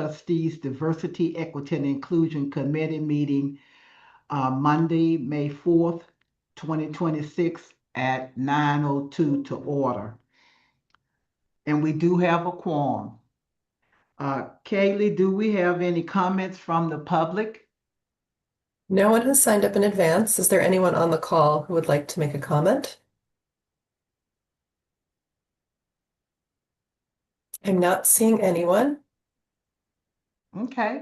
Trustees Diversity, Equity, and Inclusion Committee meeting Monday, May 4th, 2026 at 9:02 to order. And we do have a quorum. Kaylee, do we have any comments from the public? No one has signed up in advance. Is there anyone on the call who would like to make a comment? I'm not seeing anyone. Okay,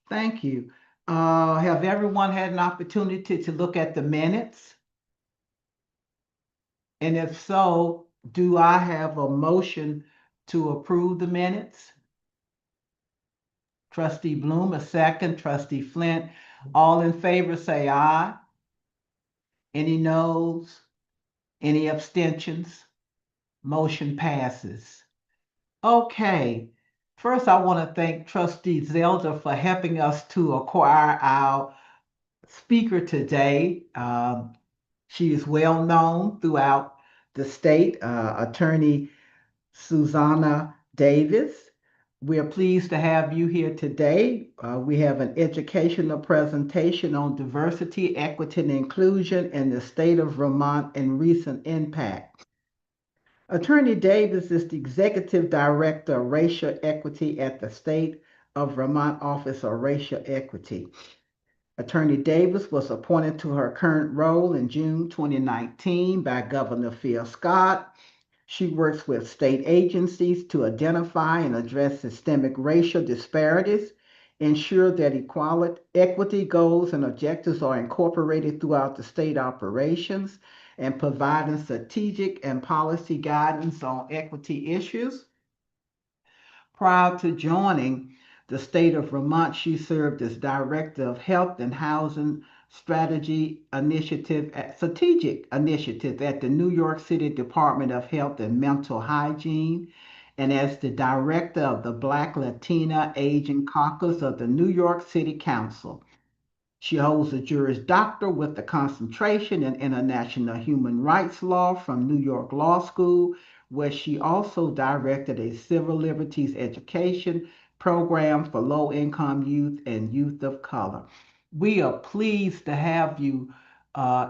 thank you. Have everyone had an opportunity to look at the minutes? And if so, do I have a motion to approve the minutes? Trustee Bloom, a second. Trustee Flint, all in favor say aye. Any noes? Any abstentions? Motion passes. Okay. First, I want to thank Trustee Zelda for helping us to acquire our speaker today. She is well known throughout the state, Attorney Susanna Davis. We are pleased to have you here today. We have an educational presentation on diversity, equity, and inclusion in the state of Vermont and recent impact. Attorney Davis is the Executive Director of Racial Equity at the State of Vermont Office of Racial Equity. Attorney Davis was appointed to her current role in June 2019 by Governor Phil Scott. She works with state agencies to identify and address systemic racial disparities, ensure that equity goals and objectives are incorporated throughout the state operations, and providing strategic and policy guidance on equity issues. Prior to joining the state of Vermont, she served as Director of Health and Housing Strategic Initiative at the New York City Department of Health and Mental Hygiene, and as the Director of the Black Latina Asian Caucus of the New York City Council. She holds a Juris Doctor with a concentration in international human rights law from New York Law School, where she also directed a civil liberties education program for low-income youth and youth of color. We are pleased to have you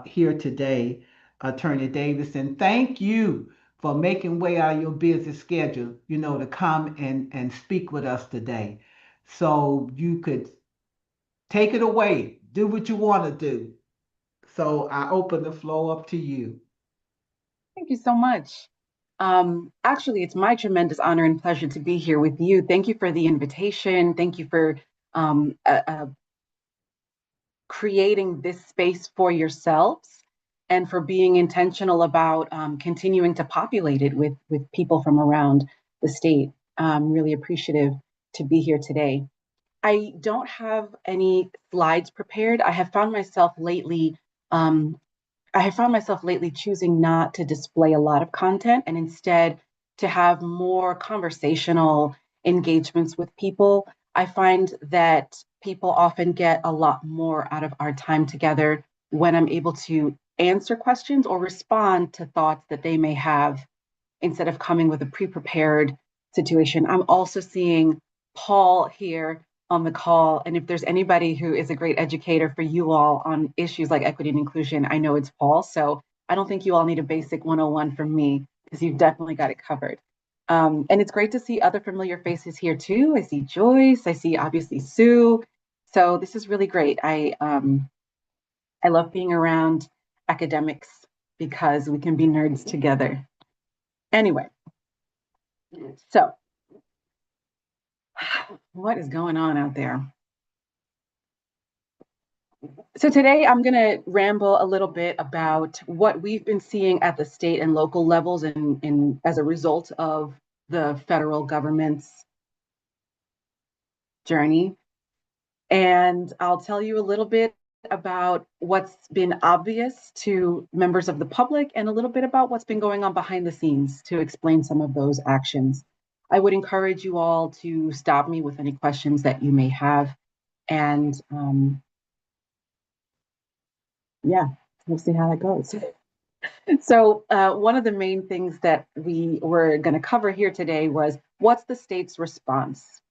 here today, Attorney Davis, and thank you for making way out of your busy schedule, to come and speak with us today. So you could take it away. Do what you want to do. So I open the floor up to you. Thank you so much. Actually, it's my tremendous honor and pleasure to be here with you. Thank you for the invitation. Thank you for creating this space for yourselves and for being intentional about continuing to populate it with people from around the state. I'm really appreciative to be here today. I don't have any slides prepared. I have found myself lately choosing not to display a lot of content and instead to have more conversational engagements with people. I find that people often get a lot more out of our time together when I'm able to answer questions or respond to thoughts that they may have instead of coming with a pre-prepared situation. I'm also seeing Paul here on the call. And if there's anybody who is a great educator for you all on issues like equity and inclusion, I know it's Paul. So I don't think you all need a basic 101 from me because you've definitely got it covered. And it's great to see other familiar faces here too. I see Joyce, I see obviously Sue. So this is really great. I love being around academics because we can be nerds together. Anyway, so what is going on out there? So today I'm going to ramble a little bit about what we've been seeing at the state and local levels and as a result of the federal government's journey. And I'll tell you a little bit about what's been obvious to members of the public and a little bit about what's been going on behind the scenes to explain some of those actions. I would encourage you all to stop me with any questions that you may have. And yeah, we'll see how that goes. So one of the main things that we were going to cover here today was what's the state's response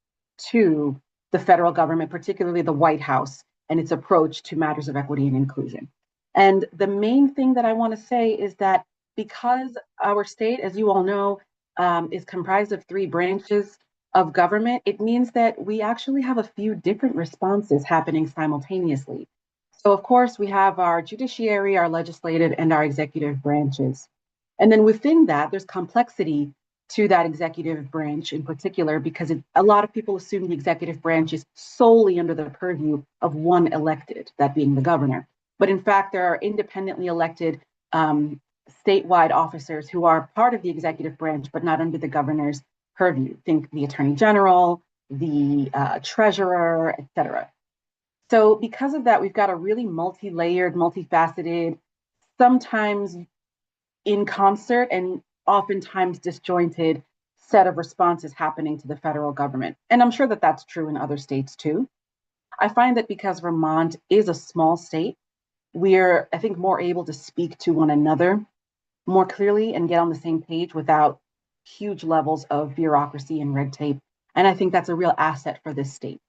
to the federal government, particularly the White House, and its approach to matters of equity and inclusion. And the main thing that I want to say is that because our state, as you all know, is comprised of 3 branches of government, it means that we actually have a few different responses happening simultaneously. So, of course, we have our judiciary, our legislative, and our executive branches. And then within that, there's complexity to that executive branch in particular, because a lot of people assume the executive branch is solely under the purview of one elected, that being the governor. But in fact, there are independently elected statewide officers who are part of the executive branch, but not under the governor's purview. Think the attorney general, the treasurer, et cetera. So because of that, we've got a really multi-layered, multifaceted, sometimes in concert and oftentimes disjointed set of responses happening to the federal government. And I'm sure that that's true in other states too. I find that because Vermont is a small state, we're, I think, more able to speak to one another more clearly and get on the same page without huge levels of bureaucracy and red tape. And I think that's a real asset for this state.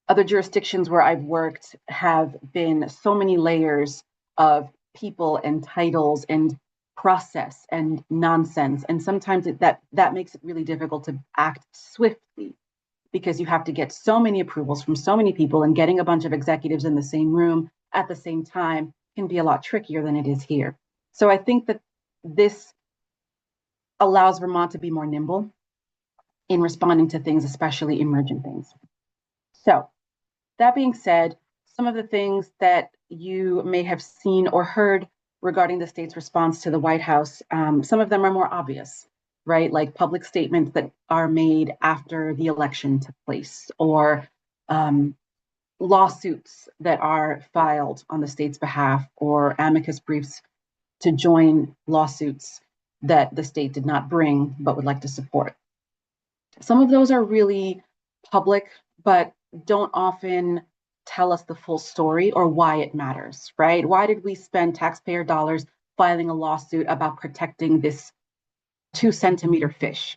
Other jurisdictions where I've worked have been so many layers of people and titles and process and nonsense. And sometimes that makes it really difficult to act swiftly, because you have to get so many approvals from so many people, and getting a bunch of executives in the same room at the same time can be a lot trickier than it is here. So I think that this allows Vermont to be more nimble in responding to things, especially emergent things. So that being said, some of the things that you may have seen or heard regarding the state's response to the White House, some of them are more obvious, right? Like public statements that are made after the election took place, or lawsuits that are filed on the state's behalf, or amicus briefs to join lawsuits that the state did not bring but would like to support. Some of those are really public, but don't often tell us the full story or why it matters, right? Why did we spend taxpayer dollars filing a lawsuit about protecting this 2-centimeter fish?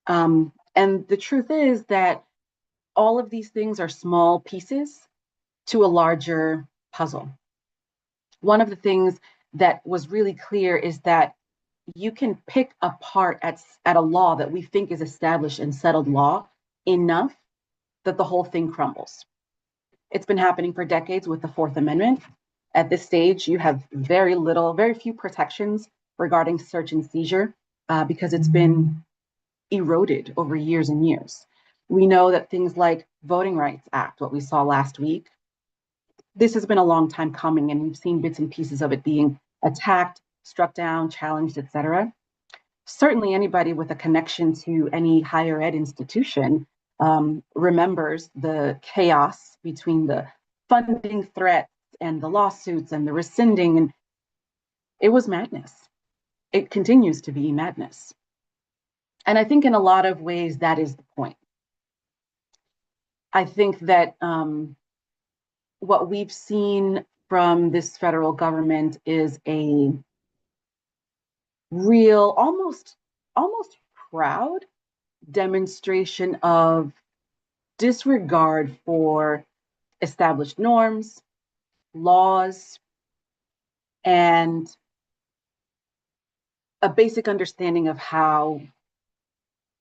And the truth is that all of these things are small pieces to a larger puzzle. One of the things that was really clear is that you can pick apart at a law that we think is established and settled law enough that the whole thing crumbles. It's been happening for decades with the Fourth Amendment. At this stage, you have very few protections regarding search and seizure because it's been eroded over years and years. We know that things like Voting Rights Act, what we saw last week, this has been a long time coming, and we've seen bits and pieces of it being attacked, struck down, challenged, et cetera. Certainly anybody with a connection to any higher ed institution remembers the chaos between the funding threats and the lawsuits and the rescinding, and it was madness. It continues to be madness. And I think in a lot of ways that is the point. I think that what we've seen from this federal government is a real, almost proud demonstration of disregard for established norms, laws, and a basic understanding of how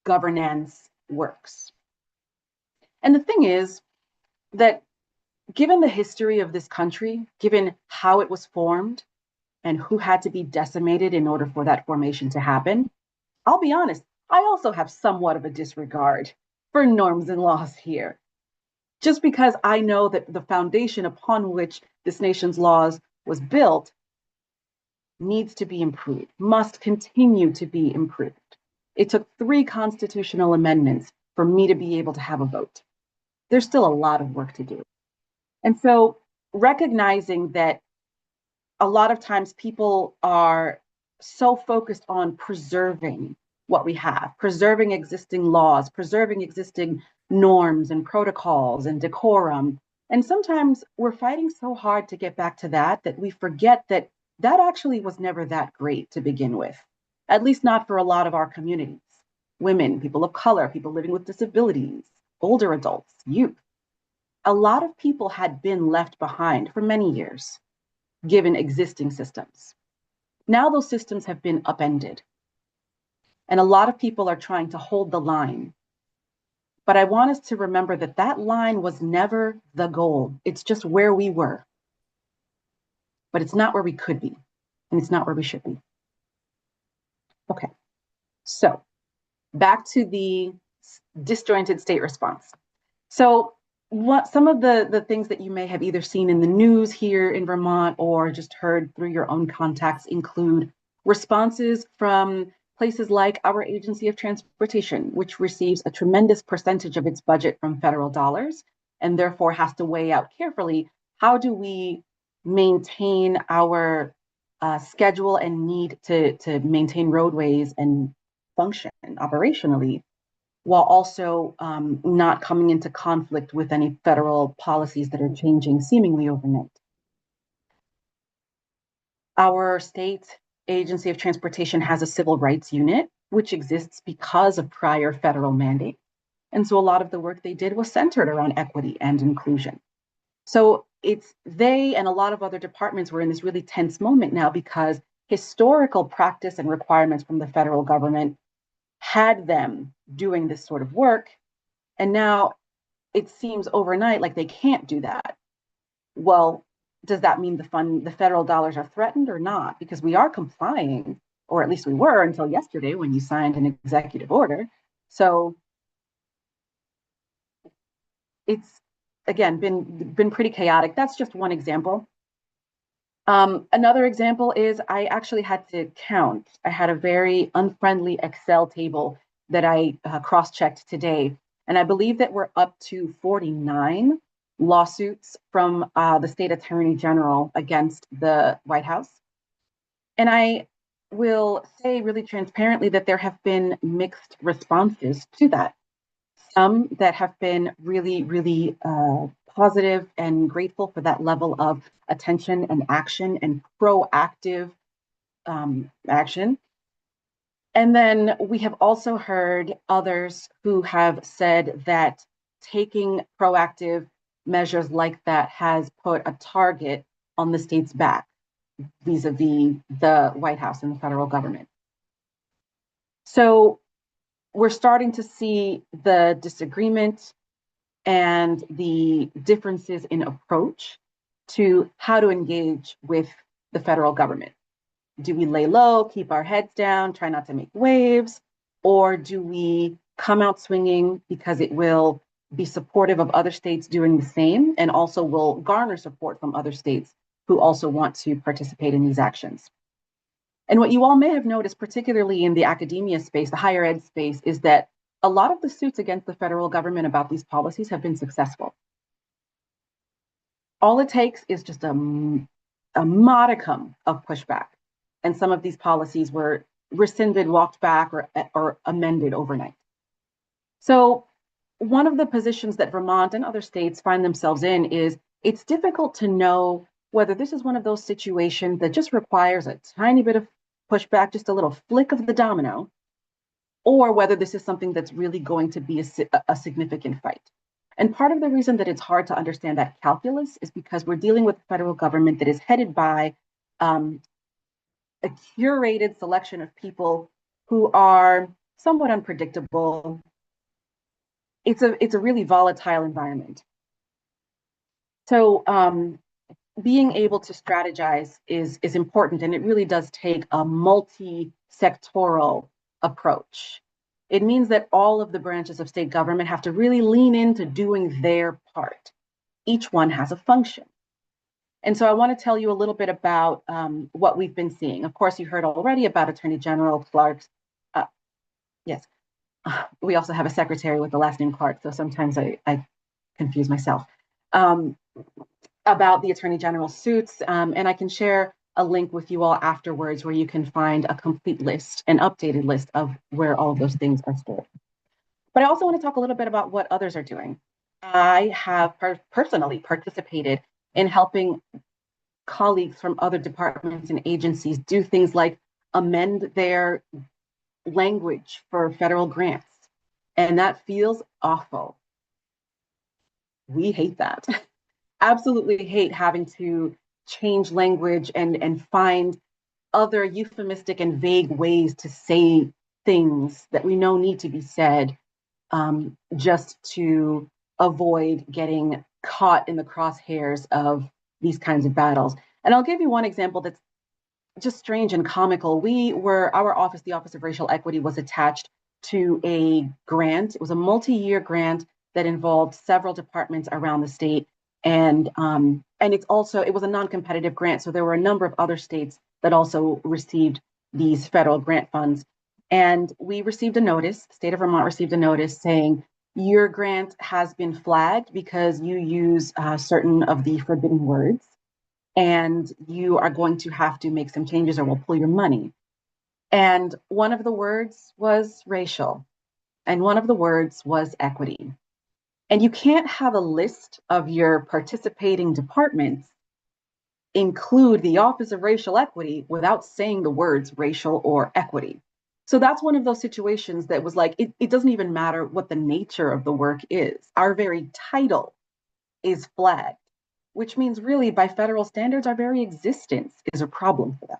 governance works. And the thing is that given the history of this country, given how it was formed and who had to be decimated in order for that formation to happen, I'll be honest, I also have somewhat of a disregard for norms and laws here. Just because I know that the foundation upon which this nation's laws was built needs to be improved, must continue to be improved. It took 3 constitutional amendments for me to be able to have a vote. There's still a lot of work to do. And so recognizing that a lot of times people are so focused on preserving what we have, preserving existing laws, preserving existing norms and protocols and decorum. And sometimes we're fighting so hard to get back to that we forget that that actually was never that great to begin with, at least not for a lot of our communities. women, people of color, people living with disabilities, older adults, youth. A lot of people had been left behind for many years, given existing systems. Now those systems have been upended. And a lot of people are trying to hold the line. But I want us to remember that that line was never the goal. It's just where we were. But it's not where we could be. And it's not where we should be. Okay, so back to the disjointed state response. So what some of the things that you may have either seen in the news here in Vermont or just heard through your own contacts include responses from places like our Agency of Transportation, which receives a tremendous percentage of its budget from federal dollars and therefore has to weigh out carefully, how do we maintain our schedule and need to maintain roadways and function operationally, while also not coming into conflict with any federal policies that are changing seemingly overnight. Our state Agency of Transportation has a civil rights unit, which exists because of prior federal mandate. And so a lot of the work they did was centered around equity and inclusion. So it's they and a lot of other departments were in this really tense moment now because historical practice and requirements from the federal government had them doing this sort of work. And now it seems overnight like they can't do that. Well, does that mean the federal dollars are threatened or not? Because we are complying, or at least we were until yesterday when you signed an executive order. So it's, again, been pretty chaotic. That's just one example. Another example is I actually had to count. I had a very unfriendly Excel table that I cross-checked today. And I believe that we're up to 49 lawsuits from the state attorney general against the White House. And I will say really transparently that there have been mixed responses to that. Some that have been really, really positive and grateful for that level of attention and action and proactive action. And then we have also heard others who have said that taking proactive measures like that has put a target on the state's back vis-a-vis the White House and the federal government. So we're starting to see the disagreement and the differences in approach to how to engage with the federal government. Do we lay low, keep our heads down, try not to make waves, or do we come out swinging because it will be supportive of other states doing the same and also will garner support from other states who also want to participate in these actions? And what you all may have noticed, particularly in the academia space, the higher ed space, is that a lot of the suits against the federal government about these policies have been successful. All it takes is just a modicum of pushback. And some of these policies were rescinded, walked back, or amended overnight. So one of the positions that Vermont and other states find themselves in is it's difficult to know whether this is one of those situations that just requires a tiny bit of pushback, just a little flick of the domino, or whether this is something that's really going to be a significant fight. And part of the reason that it's hard to understand that calculus is because we're dealing with a federal government that is headed by a curated selection of people who are somewhat unpredictable. It's a really volatile environment. So being able to strategize is important, and it really does take a multi-sectoral approach. It means that all of the branches of state government have to really lean into doing their part. Each one has a function. And so I want to tell you a little bit about what we've been seeing. Of course, you heard already about Attorney General Clark's, yes, we also have a secretary with the last name Clark, so sometimes I confuse myself, about the Attorney General's suits. And I can share a link with you all afterwards where you can find a complete list, an updated list of where all of those things are stored. But I also want to talk a little bit about what others are doing. I have personally participated in helping colleagues from other departments and agencies do things like amend their language for federal grants. And that feels awful. We hate that. Absolutely hate having to change language and find other euphemistic and vague ways to say things that we know need to be said, just to avoid getting caught in the crosshairs of these kinds of battles. And I'll give you one example that's just strange and comical. Our office, the Office of Racial Equity, was attached to a grant. It was a multi-year grant that involved several departments around the state. And it was a non-competitive grant. So there were a number of other states that also received these federal grant funds. And we received a notice, the state of Vermont received a notice saying, your grant has been flagged because you use certain of the forbidden words, and you are going to have to make some changes or we'll pull your money. And one of the words was racial, and one of the words was equity. And you can't have a list of your participating departments include the Office of Racial Equity without saying the words racial or equity. So that's one of those situations that was like, it doesn't even matter what the nature of the work is. Our very title is flagged, which means really by federal standards, our very existence is a problem for them.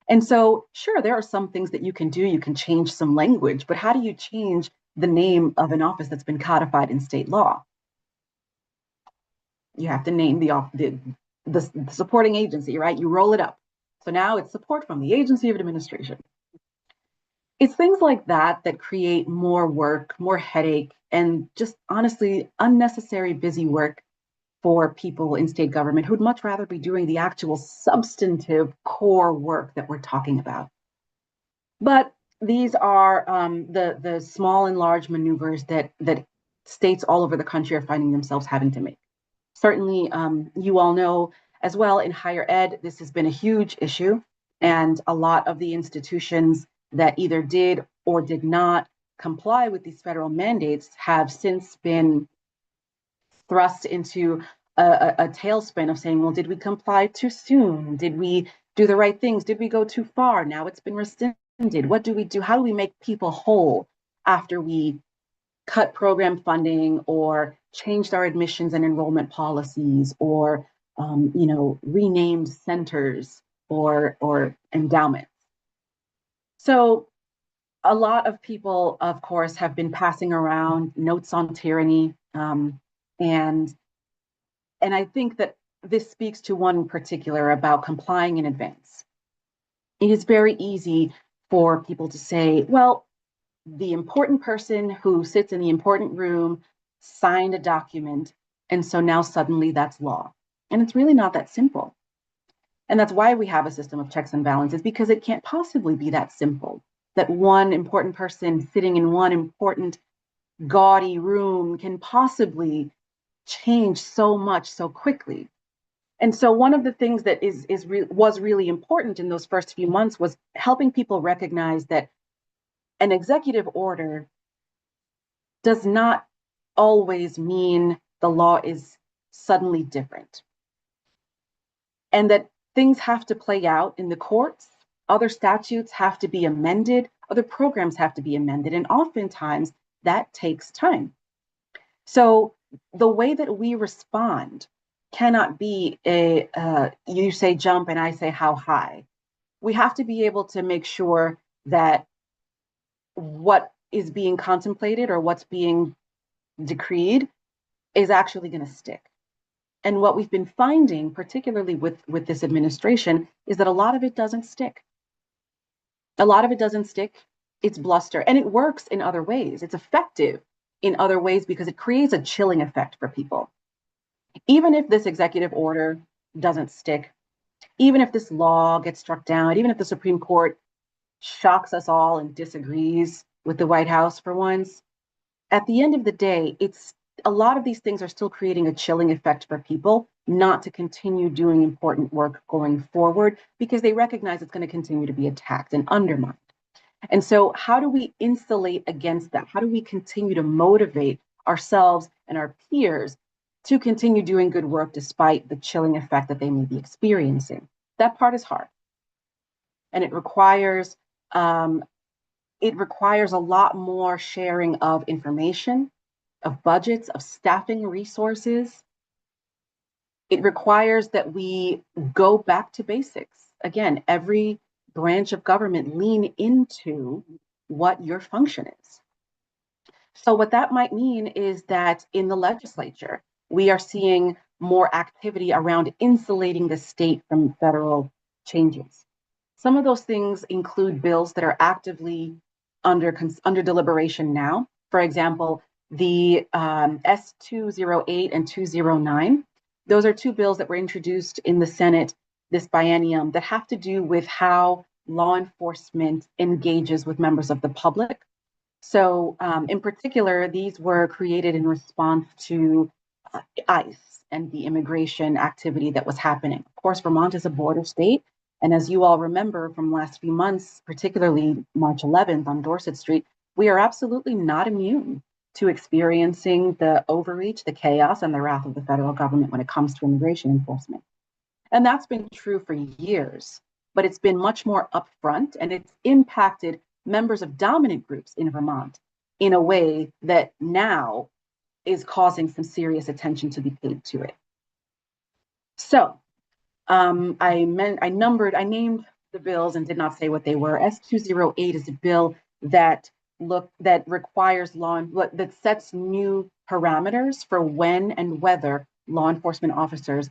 And so, sure, there are some things that you can do. You can change some language, but how do you change the name of an office that's been codified in state law? You have to name the supporting agency, right? You roll it up. So now it's support from the Agency of Administration. It's things like that that create more work, more headache, and just honestly unnecessary busy work for people in state government who'd much rather be doing the actual substantive core work that we're talking about. But these are the small and large maneuvers that states all over the country are finding themselves having to make. Certainly, you all know as well, in higher ed, this has been a huge issue, and a lot of the institutions that either did or did not comply with these federal mandates have since been thrust into a tailspin of saying, well, did we comply too soon? Did we do the right things? Did we go too far? Now it's been rescinded. What do we do? How do we make people whole after we cut program funding or changed our admissions and enrollment policies or renamed centers or endowments? So a lot of people, of course, have been passing around notes on tyranny, and I think that this speaks to one in particular about complying in advance. It is very easy for people to say, well, the important person who sits in the important room signed a document, and so now suddenly that's law. And it's really not that simple. And that's why we have a system of checks and balances, because it can't possibly be that simple, that one important person sitting in one important gaudy room can possibly change so much so quickly. And so one of the things that was really important in those first few months was helping people recognize that an executive order does not always mean the law is suddenly different. And that things have to play out in the courts, other statutes have to be amended, other programs have to be amended, and oftentimes that takes time. So the way that we respond cannot be you say jump and I say how high. We have to be able to make sure that what is being contemplated or what's being decreed is actually going to stick. And what we've been finding, particularly with this administration, is that a lot of it doesn't stick. A lot of it doesn't stick. It's bluster, and it works in other ways. It's effective in other ways because it creates a chilling effect for people. Even if this executive order doesn't stick, even if this law gets struck down, even if the Supreme Court shocks us all and disagrees with the White House for once, at the end of the day, a lot of these things are still creating a chilling effect for people not to continue doing important work going forward because they recognize it's going to continue to be attacked and undermined. And so how do we insulate against that? How do we continue to motivate ourselves and our peers to continue doing good work despite the chilling effect that they may be experiencing? That part is hard. And it requires it requires a lot more sharing of information, of budgets, of staffing resources. It requires that we go back to basics. Again, every branch of government lean into what your function is. So what that might mean is that in the legislature, we are seeing more activity around insulating the state from federal changes. Some of those things include bills that are actively under deliberation now. For example, the S208 and 209. Those are two bills that were introduced in the Senate this biennium that have to do with how law enforcement engages with members of the public. So in particular, these were created in response to ICE and the immigration activity that was happening. Of course, Vermont is a border state. And as you all remember from last few months, particularly March 11th on Dorset Street, we are absolutely not immune to experiencing the overreach, the chaos, and the wrath of the federal government when it comes to immigration enforcement. And that's been true for years, but it's been much more upfront, and it's impacted members of dominant groups in Vermont in a way that now is causing some serious attention to be paid to it. So I named the bills and did not say what they were. S208 is a bill that requires that sets new parameters for when and whether law enforcement officers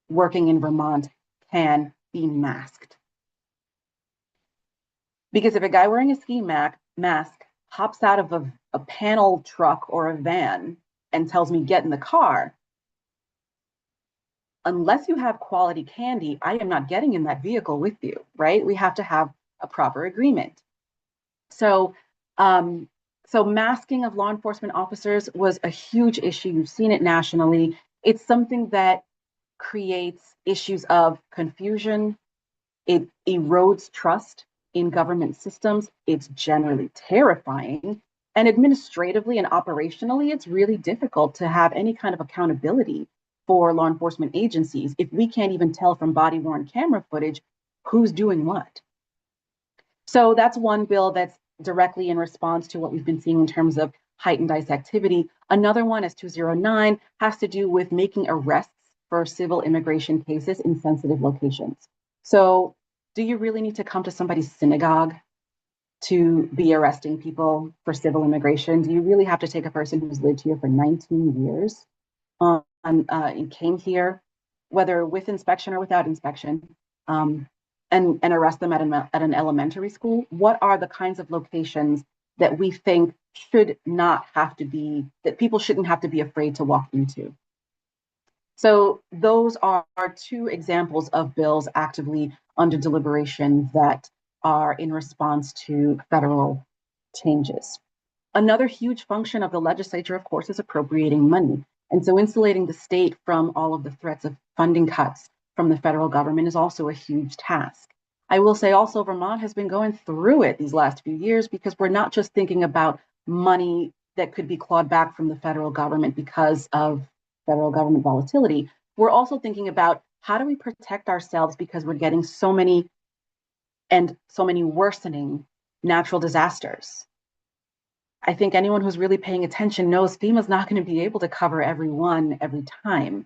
working in Vermont can be masked. Because if a guy wearing a ski mask hops out of a panel truck or a van and tells me get in the car, unless you have quality candy, I am not getting in that vehicle with you, right? We have to have a proper agreement. So masking of law enforcement officers was a huge issue. You've seen it nationally. It's something that creates issues of confusion. It erodes trust in government systems. It's generally terrifying. And administratively and operationally, it's really difficult to have any kind of accountability for law enforcement agencies if we can't even tell from body-worn camera footage who's doing what. So that's one bill that's directly in response to what we've been seeing in terms of heightened ICE activity. Another one, S209, has to do with making arrests for civil immigration cases in sensitive locations. So do you really need to come to somebody's synagogue to be arresting people for civil immigration? Do you really have to take a person who's lived here for 19 years and came here, whether with inspection or without inspection, and arrest them at an elementary school? What are the kinds of locations that we think should not have to be, that people shouldn't have to be afraid to walk into? So those are two examples of bills actively under deliberation that are in response to federal changes. Another huge function of the legislature, of course, is appropriating money. And so insulating the state from all of the threats of funding cuts from the federal government is also a huge task. I will say also Vermont has been going through it these last few years because we're not just thinking about money that could be clawed back from the federal government because of federal government volatility. We're also thinking about how do we protect ourselves because we're getting so many worsening natural disasters. I think anyone who's really paying attention knows FEMA's not going to be able to cover everyone every time.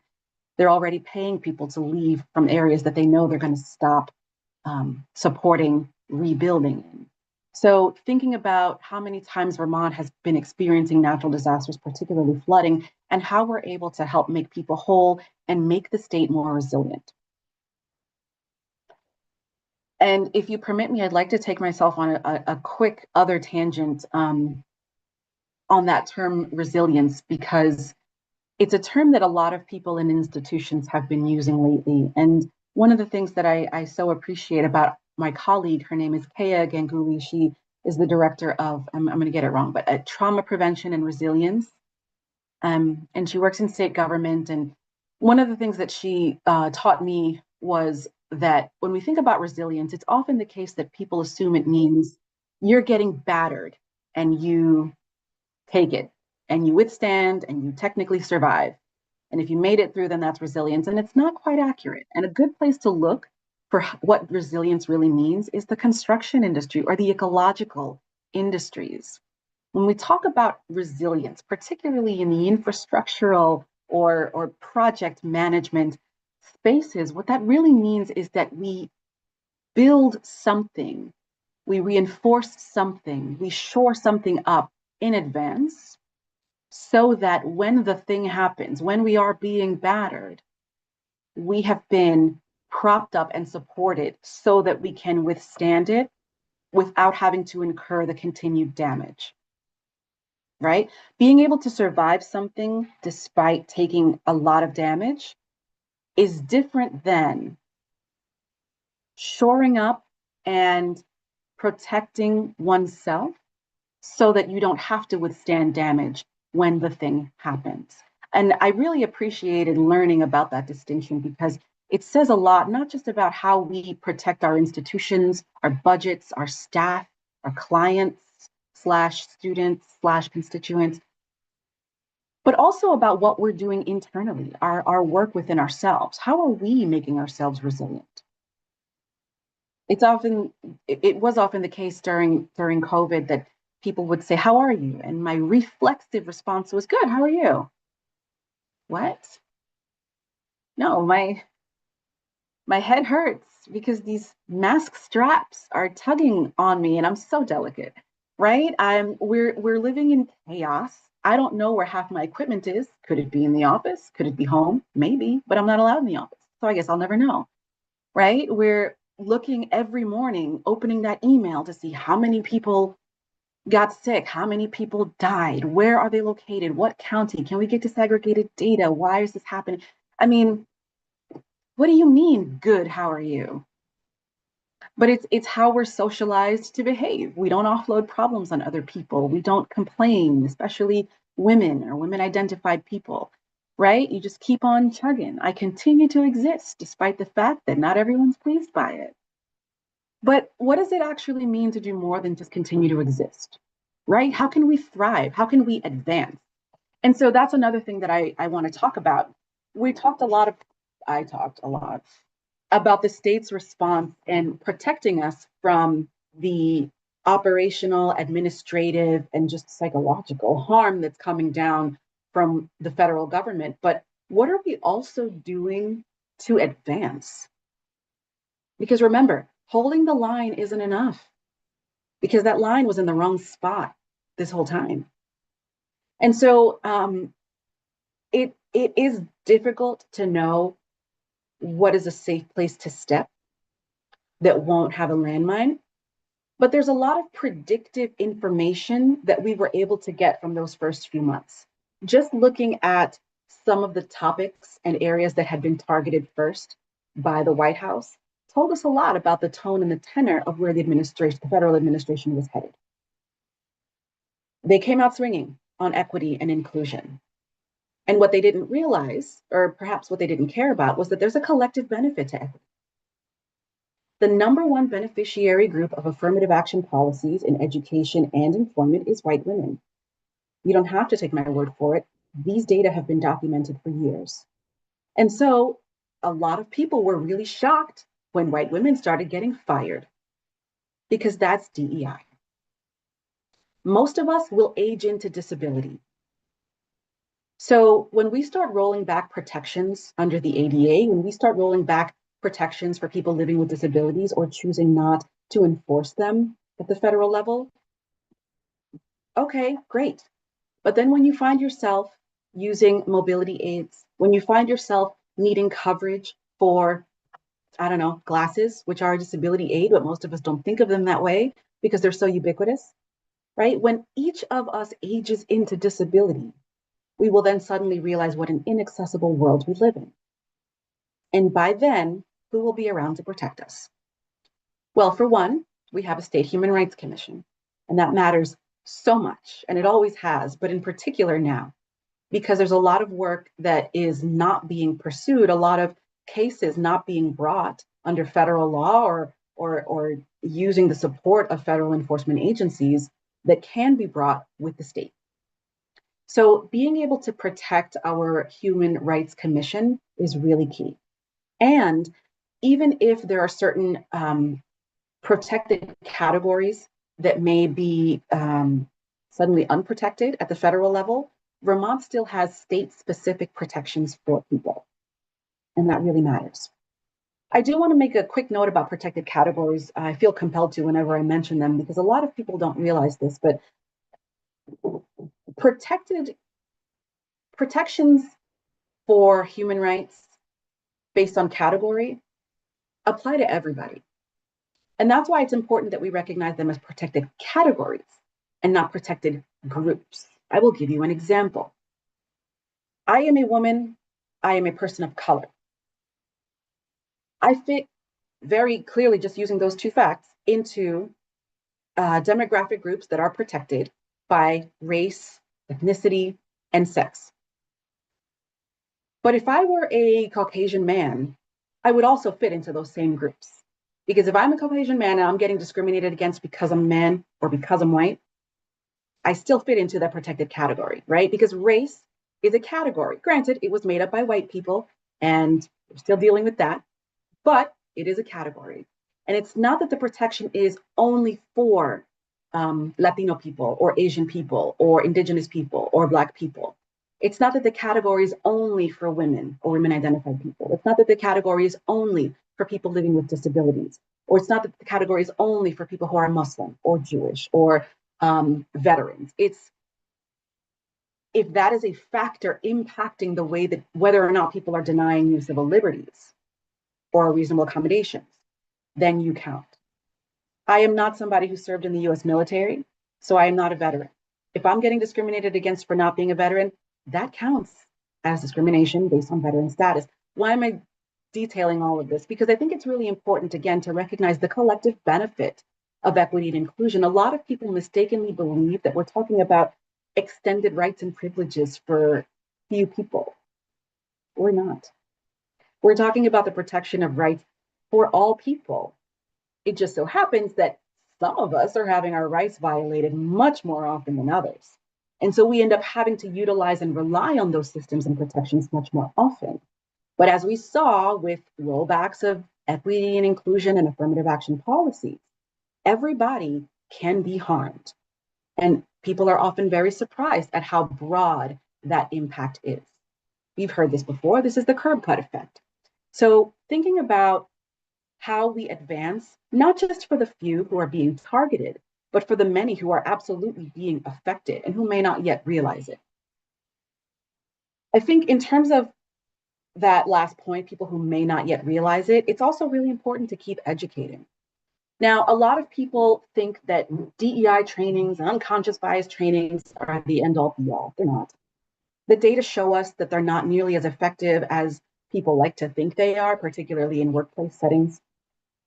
They're already paying people to leave from areas that they know they're going to stop supporting rebuilding in. So thinking about how many times Vermont has been experiencing natural disasters, particularly flooding, and how we're able to help make people whole and make the state more resilient. And if you permit me, I'd like to take myself on a quick other tangent on that term resilience, because it's a term that a lot of people in institutions have been using lately. And one of the things that I so appreciate about my colleague, her name is Kaya Ganguly. She is the director of, I'm going to get it wrong, but trauma prevention and resilience. And she works in state government. And one of the things that she taught me was that when we think about resilience, it's often the case that people assume it means you're getting battered and you take it and you withstand and you technically survive. And if you made it through, then that's resilience. And it's not quite accurate. And a good place to look for what resilience really means is the construction industry or the ecological industries. When we talk about resilience, particularly in the infrastructural or project management spaces, what that really means is that we build something, we reinforce something, we shore something up in advance so that when the thing happens, when we are being battered, we have been propped up and supported so that we can withstand it without having to incur the continued damage, right? Being able to survive something despite taking a lot of damage is different than shoring up and protecting oneself so that you don't have to withstand damage when the thing happens. And I really appreciated learning about that distinction because it says a lot, not just about how we protect our institutions, our budgets, our staff, our clients slash students slash constituents, but also about what we're doing internally, our work within ourselves. How are we making ourselves resilient? It was often the case during COVID that people would say, "How are you?" And my reflexive response was, "Good, how are you?" What? No, my head hurts because these mask straps are tugging on me and I'm so delicate, right? We're living in chaos. I don't know where half my equipment is. Could it be in the office? Could it be home? Maybe, but I'm not allowed in the office. So I guess I'll never know, right? We're looking every morning, opening that email to see how many people got sick, how many people died, where are they located, what county, can we get disaggregated data, why is this happening? I mean, what do you mean, good, how are you? But it's how we're socialized to behave. We don't offload problems on other people. We don't complain, especially women or women identified people, right? You just keep on chugging. I continue to exist despite the fact that not everyone's pleased by it. But what does it actually mean to do more than just continue to exist, right? How can we thrive? How can we advance? And so that's another thing that I want to talk about. I talked a lot about the state's response and protecting us from the operational, administrative, and just psychological harm that's coming down from the federal government. But what are we also doing to advance? Because remember, holding the line isn't enough because that line was in the wrong spot this whole time. And so it is difficult to know what is a safe place to step that won't have a landmine. But there's a lot of predictive information that we were able to get from those first few months. Just looking at some of the topics and areas that had been targeted first by the White House told us a lot about the tone and the tenor of where the federal administration was headed. They came out swinging on equity and inclusion. And what they didn't realize, or perhaps what they didn't care about, was that there's a collective benefit to equity. The number one beneficiary group of affirmative action policies in education and employment is white women. You don't have to take my word for it. These data have been documented for years. And so a lot of people were really shocked when white women started getting fired because that's DEI. Most of us will age into disability. So when we start rolling back protections under the ADA, when we start rolling back protections for people living with disabilities or choosing not to enforce them at the federal level, okay, great. But then when you find yourself using mobility aids, when you find yourself needing coverage for, I don't know, glasses, which are a disability aid, but most of us don't think of them that way because they're so ubiquitous, right? When each of us ages into disability, we will then suddenly realize what an inaccessible world we live in. And by then, who will be around to protect us? Well, for one, we have a state human rights commission, and that matters so much, and it always has, but in particular now, because there's a lot of work that is not being pursued, a lot of cases not being brought under federal law or using the support of federal enforcement agencies that can be brought with the state. So being able to protect our Human Rights Commission is really key. And even if there are certain protected categories that may be suddenly unprotected at the federal level, Vermont still has state-specific protections for people, and that really matters. I do want to make a quick note about protected categories. I feel compelled to whenever I mention them because a lot of people don't realize this, but protections for human rights based on category apply to everybody. And that's why it's important that we recognize them as protected categories and not protected groups. I will give you an example. I am a woman, I am a person of color. I fit very clearly, just using those two facts, into demographic groups that are protected by race, ethnicity, and sex. But if I were a Caucasian man, I would also fit into those same groups. Because if I'm a Caucasian man and I'm getting discriminated against because I'm a man or because I'm white, I still fit into that protected category, right? Because race is a category. Granted, it was made up by white people and we're still dealing with that, but it is a category. And it's not that the protection is only for Latino people or Asian people or Indigenous people or Black people. It's not that the category is only for women or women identified people. It's not that the category is only for people living with disabilities, or it's not that the category is only for people who are Muslim or Jewish or veterans. It's if that is a factor impacting the way that whether or not people are denying you civil liberties or reasonable accommodations, then you count. I am not somebody who served in the US military, so I am not a veteran. If I'm getting discriminated against for not being a veteran, that counts as discrimination based on veteran status. Why am I detailing all of this? Because I think it's really important, again, to recognize the collective benefit of equity and inclusion. A lot of people mistakenly believe that we're talking about extended rights and privileges for few people. We're not. We're talking about the protection of rights for all people. It just so happens that some of us are having our rights violated much more often than others. And so we end up having to utilize and rely on those systems and protections much more often. But as we saw with rollbacks of equity and inclusion and affirmative action policies, everybody can be harmed. And people are often very surprised at how broad that impact is. We've heard this before. This is the curb cut effect. So thinking about how we advance, not just for the few who are being targeted, but for the many who are absolutely being affected and who may not yet realize it. I think in terms of that last point, people who may not yet realize it, it's also really important to keep educating. Now, a lot of people think that DEI trainings and unconscious bias trainings are the end all be all. They're not. The data show us that they're not nearly as effective as people like to think they are, particularly in workplace settings.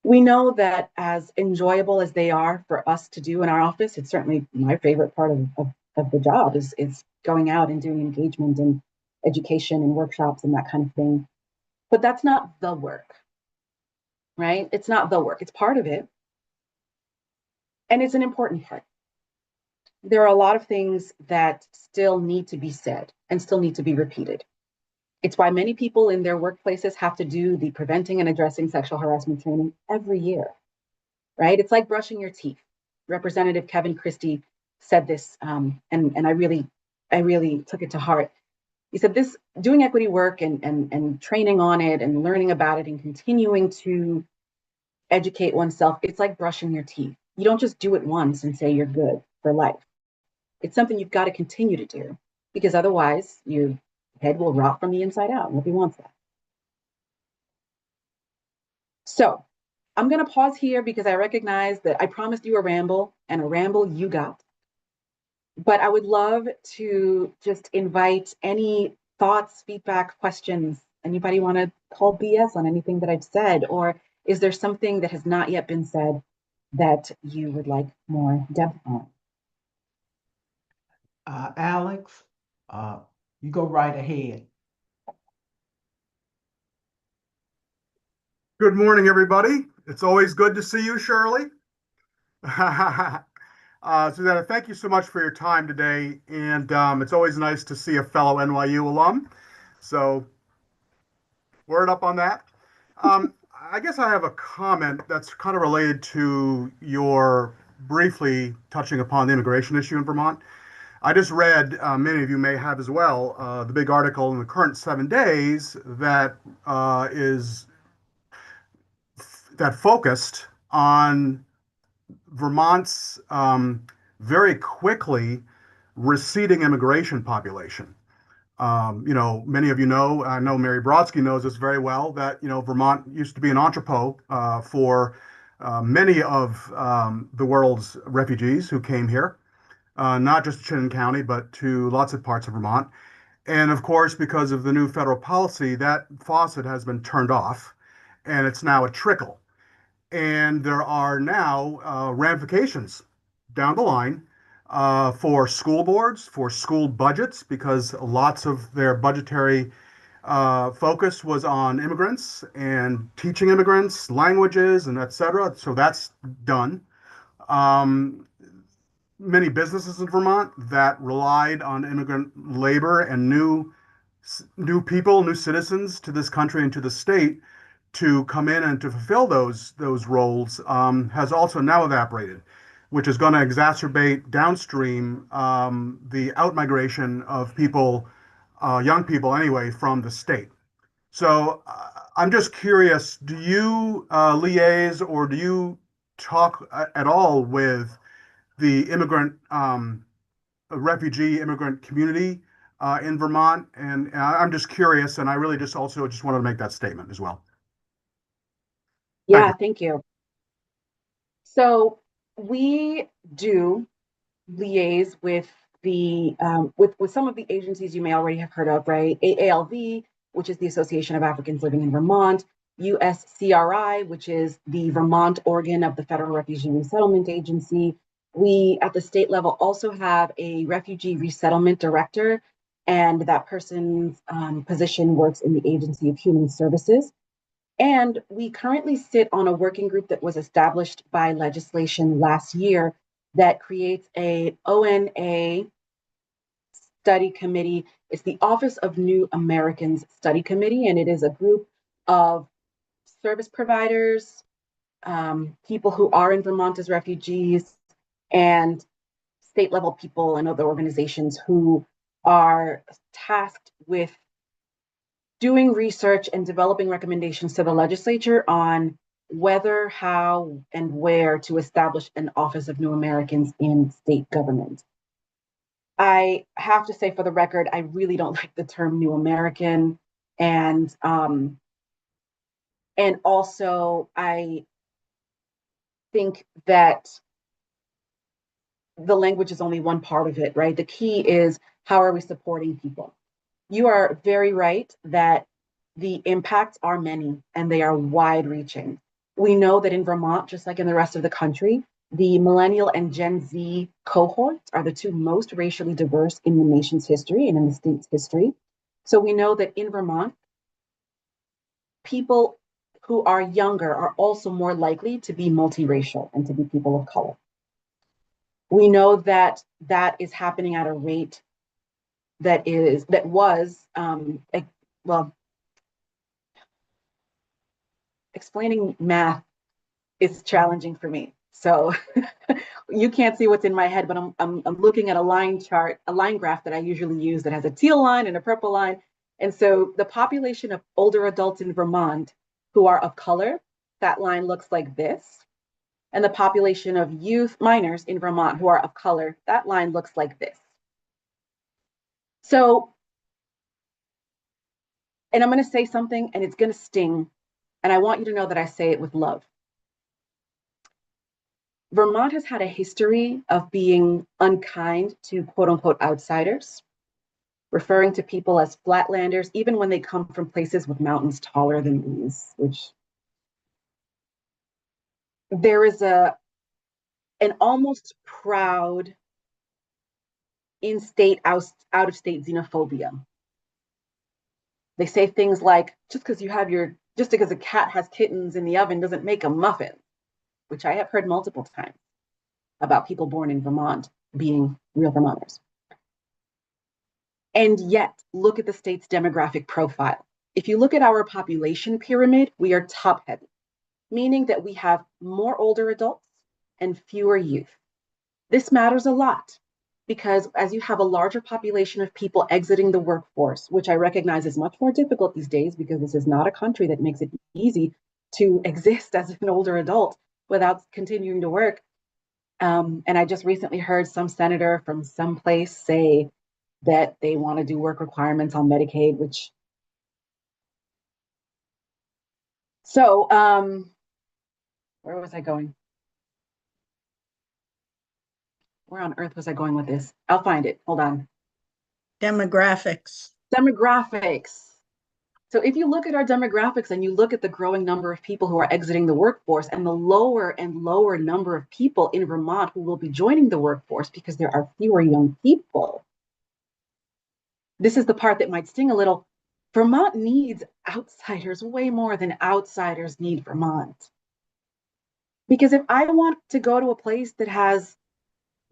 We know that as enjoyable as they are for us to do in our office, it's certainly my favorite part of the job is going out and doing engagement and education and workshops and that kind of thing. But that's not the work, right? It's not the work. It's part of it. And it's an important part. There are a lot of things that still need to be said and still need to be repeated. It's why many people in their workplaces have to do the preventing and addressing sexual harassment training every year, right? It's like brushing your teeth. Representative Kevin Christie said this, and I really took it to heart. He said this, doing equity work and training on it and learning about it and continuing to educate oneself, it's like brushing your teeth. You don't just do it once and say you're good for life. It's something you've got to continue to do because otherwise your head will rot from the inside out. Nobody wants that. So I'm going to pause here because I recognize that I promised you a ramble and a ramble you got. But I would love to just invite any thoughts, feedback, questions. Anybody want to call BS on anything that I've said? Or is there something that has not yet been said that you would like more depth on? Alex, you go right ahead. Good morning, everybody. It's always good to see you, Shirley. Susanna, thank you so much for your time today. And it's always nice to see a fellow NYU alum. So word up on that. I guess I have a comment that's kind of related to your briefly touching upon the immigration issue in Vermont. I just read, many of you may have as well, the big article in the current 7 days is that focused on Vermont's very quickly receding immigration population. Many of you know, I know Mary Brodsky knows this very well, that, Vermont used to be an entrepot for many of the world's refugees who came here, not just Chittenden County, but to lots of parts of Vermont. And of course, because of the new federal policy, that faucet has been turned off, and it's now a trickle. And there are now ramifications down the line for school boards, for school budgets, because lots of their budgetary focus was on immigrants and teaching immigrants languages and et cetera. So that's done. Many businesses in Vermont that relied on immigrant labor and new people, new citizens to this country and to the state to come in and to fulfill those roles has also now evaporated, which is going to exacerbate downstream the outmigration of people, young people anyway, from the state. So I'm just curious, do you liaise or do you talk at all with the refugee immigrant community in Vermont? And I'm just curious, and I really just wanted to make that statement as well. Thank Yeah, you. thank you. So we do liaise with the with some of the agencies you may already have heard of, right? AALV, which is the Association of Africans Living in Vermont, USCRI, which is the Vermont organ of the Federal Refugee Resettlement Agency. We at the state level also have a refugee resettlement director, and that person's position works in the Agency of Human Services. And we currently sit on a working group that was established by legislation last year that creates a ONA study committee. It's the Office of New Americans Study Committee, and it is a group of service providers, people who are in Vermont as refugees, and state level people and other organizations who are tasked with doing research and developing recommendations to the legislature on whether, how, and where to establish an Office of New Americans in state government. I have to say, for the record, I really don't like the term New American, and also I think that the language is only one part of it, right? The key is, how are we supporting people? You are very right that the impacts are many and they are wide reaching. We know that in Vermont, just like in the rest of the country, the millennial and Gen Z cohorts are the two most racially diverse in the nation's history and in the state's history. So we know that in Vermont, people who are younger are also more likely to be multiracial and to be people of color. We know that that is happening at a rate that was well, explaining math is challenging for me. So you can't see what's in my head, but I'm looking at a line chart, a line graph that I usually use that has a teal line and a purple line. And so the population of older adults in Vermont who are of color, that line looks like this. And the population of youth minors in Vermont who are of color, that line looks like this. So, and I'm going to say something and it's going to sting, and I want you to know that I say it with love. Vermont has had a history of being unkind to quote unquote outsiders, referring to people as flatlanders, even when they come from places with mountains taller than these, which there is an almost proud in-state, out-of-state xenophobia. They say things like, just because a cat has kittens in the oven doesn't make a muffin, which I have heard multiple times about people born in Vermont being real Vermonters. And yet, look at the state's demographic profile. if you look at our population pyramid, we are top heavy, meaning that we have more older adults and fewer youth. This matters a lot because as you have a larger population of people exiting the workforce, which I recognize is much more difficult these days because this is not a country that makes it easy to exist as an older adult without continuing to work. And I just recently heard some senator from some place say that they want to do work requirements on Medicaid, which where was I going? Where on earth was I going with this? I'll find it. Hold on. Demographics. Demographics. So if you look at our demographics and you look at the growing number of people who are exiting the workforce and the lower and lower number of people in Vermont who will be joining the workforce because there are fewer young people, this is the part that might sting a little. Vermont needs outsiders way more than outsiders need Vermont. Because if I want to go to a place that has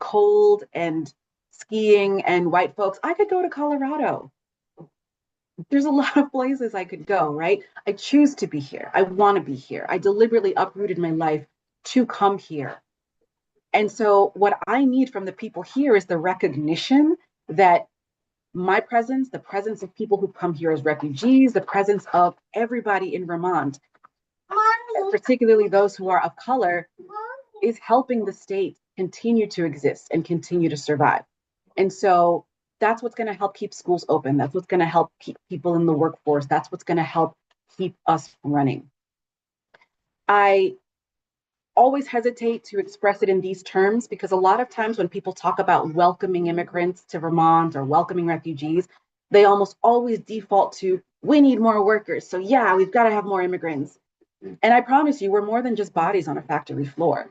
cold and skiing and white folks, I could go to Colorado. There's a lot of places I could go, right? I choose to be here. I want to be here. I deliberately uprooted my life to come here. And so what I need from the people here is the recognition that my presence, the presence of people who come here as refugees, the presence of everybody in Vermont, particularly those who are of color, is helping the state continue to exist and continue to survive. And so that's what's going to help keep schools open. That's what's going to help keep people in the workforce. That's what's going to help keep us running. I always hesitate to express it in these terms because a lot of times when people talk about welcoming immigrants to Vermont or welcoming refugees, they almost always default to, we need more workers. So yeah, we've got to have more immigrants. And I promise you, we're more than just bodies on a factory floor.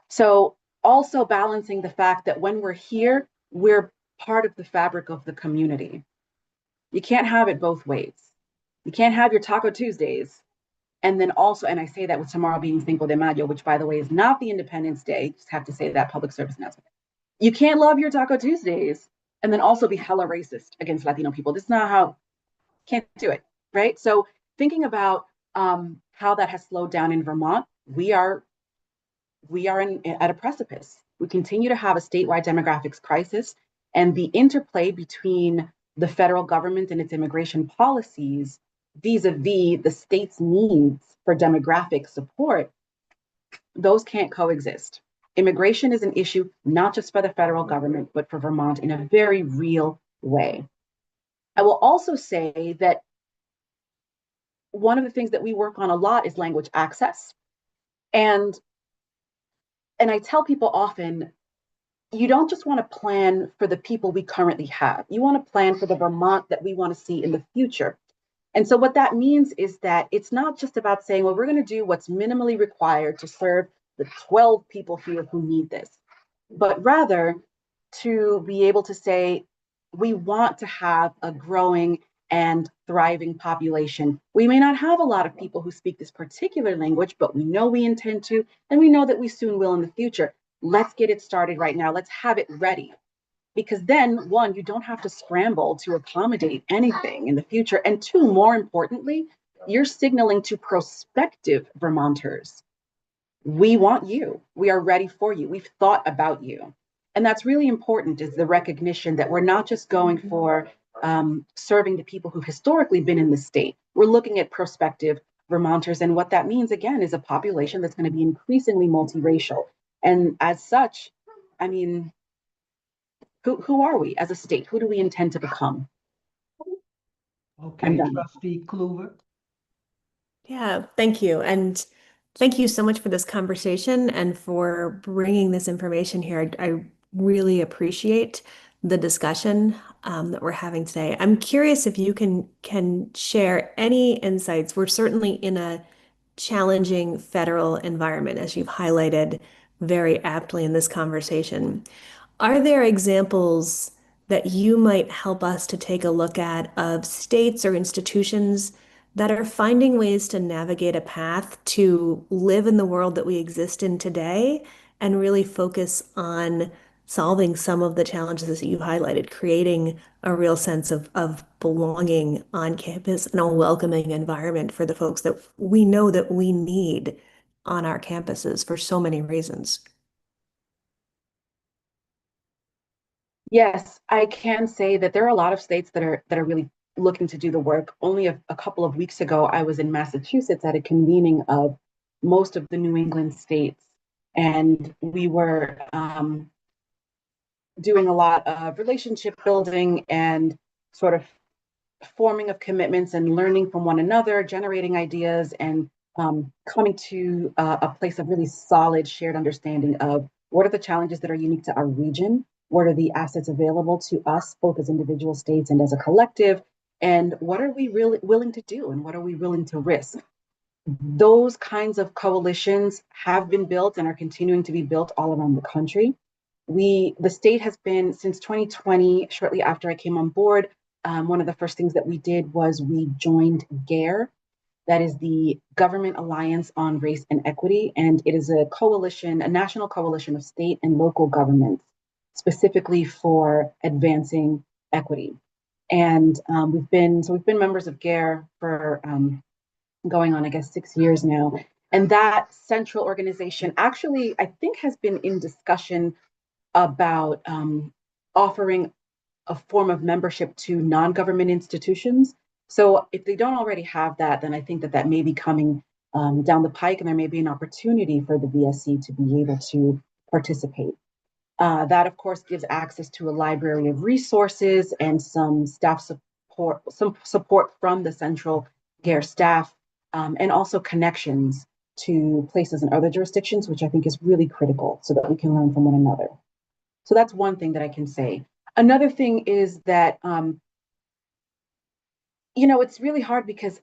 So also balancing the fact that when we're here, we're part of the fabric of the community. You can't have it both ways. You can't have your Taco Tuesdays and then also, and I say that with tomorrow being Cinco de Mayo, which by the way is not the Independence Day, just have to say that public service announcement. You can't love your Taco Tuesdays and then also be hella racist against Latino people. This is not how, can't do it, right? So thinking about how that has slowed down in Vermont, we are at a precipice. We continue to have a statewide demographics crisis, and the interplay between the federal government and its immigration policies vis-a-vis the state's needs for demographic support, those can't coexist. Immigration is an issue not just for the federal government, but for Vermont in a very real way. I will also say that one of the things that we work on a lot is language access. And I tell people often, you don't just want to plan for the people we currently have. You want to plan for the Vermont that we want to see in the future. And so what that means is that it's not just about saying, well, we're going to do what's minimally required to serve the 12 people here who need this, but rather to be able to say, we want to have a growing and thriving population. We may not have a lot of people who speak this particular language, but we know we intend to, and we know that we soon will in the future. Let's get it started right now. Let's have it ready. Because then, one, you don't have to scramble to accommodate anything in the future. And two, more importantly, you're signaling to prospective Vermonters, we want you. We are ready for you. We've thought about you. And that's really important, is the recognition that we're not just going for serving the people who've historically been in the state. We're looking at prospective Vermonters. And what that means, again, is a population that's going to be increasingly multiracial. And as such, I mean, who are we as a state? Who do we intend to become? Okay, Trustee Kluver. Yeah, thank you. And thank you so much for this conversation and for bringing this information here. I really appreciate the discussion that we're having today. I'm curious if you can share any insights. We're certainly in a challenging federal environment, as you've highlighted very aptly in this conversation. Are there examples that you might help us to take a look at of states or institutions that are finding ways to navigate a path to live in the world that we exist in today and really focus on solving some of the challenges that you highlighted, creating a real sense of belonging on campus and a welcoming environment for the folks that we know that we need on our campuses for so many reasons. Yes, I can say that there are a lot of states that are really looking to do the work. Only a couple of weeks ago, I was in Massachusetts at a convening of most of the New England states, and we were doing a lot of relationship building and sort of forming of commitments and learning from one another, generating ideas, and coming to a place of really solid shared understanding of what are the challenges that are unique to our region, what are the assets available to us, both as individual states and as a collective, and what are we really willing to do and what are we willing to risk. Those kinds of coalitions have been built and are continuing to be built all around the country. The state has been, since 2020, shortly after I came on board, one of the first things that we did was we joined GARE, that is the Government Alliance on Race and Equity, and it is a coalition, a national coalition of state and local governments, specifically for advancing equity. And we've been members of GARE for going on, I guess, 6 years now. And that central organization actually, I think, has been in discussion about offering a form of membership to non-government institutions. So if they don't already have that, then I think that may be coming down the pike, and there may be an opportunity for the VSC to be able to participate. That, of course, gives access to a library of resources and some staff support, some support from the central GARE staff, and also connections to places in other jurisdictions, which I think is really critical so that we can learn from one another. So that's one thing that I can say. Another thing is that, it's really hard because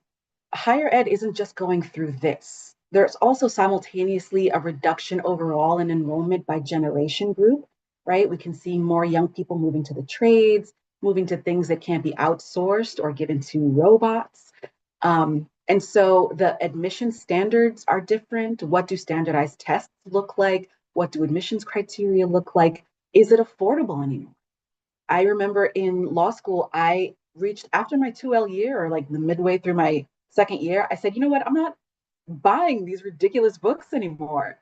higher ed isn't just going through this. There's also simultaneously a reduction overall in enrollment by generation group, right? We can see more young people moving to the trades, moving to things that can't be outsourced or given to robots. And so the admission standards are different. What do standardized tests look like? What do admissions criteria look like? Is it affordable anymore? I remember in law school, I reached after my 2L year, or like the midway through my second year, I said, you know what? I'm not buying these ridiculous books anymore.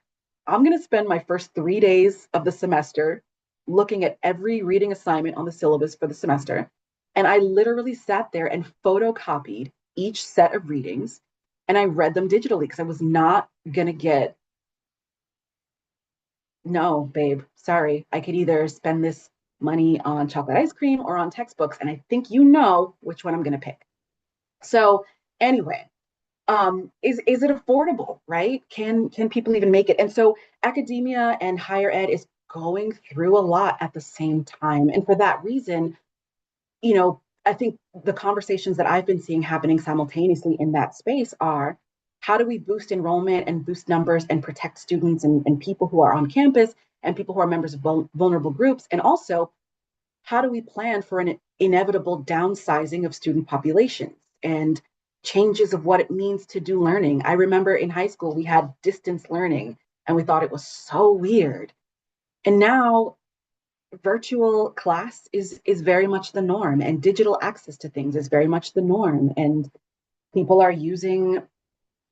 I'm going to spend my first 3 days of the semester looking at every reading assignment on the syllabus for the semester. And I literally sat there and photocopied each set of readings, and I read them digitally because I was not going to get, no, babe, sorry. I could either spend this money on chocolate ice cream or on textbooks, and I think you know which one I'm going to pick. So anyway, is it affordable, right? Can people even make it? And so academia and higher ed is going through a lot at the same time. And for that reason, I think the conversations that I've been seeing happening simultaneously in that space are, how do we boost enrollment and boost numbers and protect students and people who are on campus and people who are members of vulnerable groups? And also, how do we plan for an inevitable downsizing of student populations and changes of what it means to do learning? I remember in high school, we had distance learning and we thought it was so weird. And now virtual class is very much the norm, and digital access to things is very much the norm. And people are using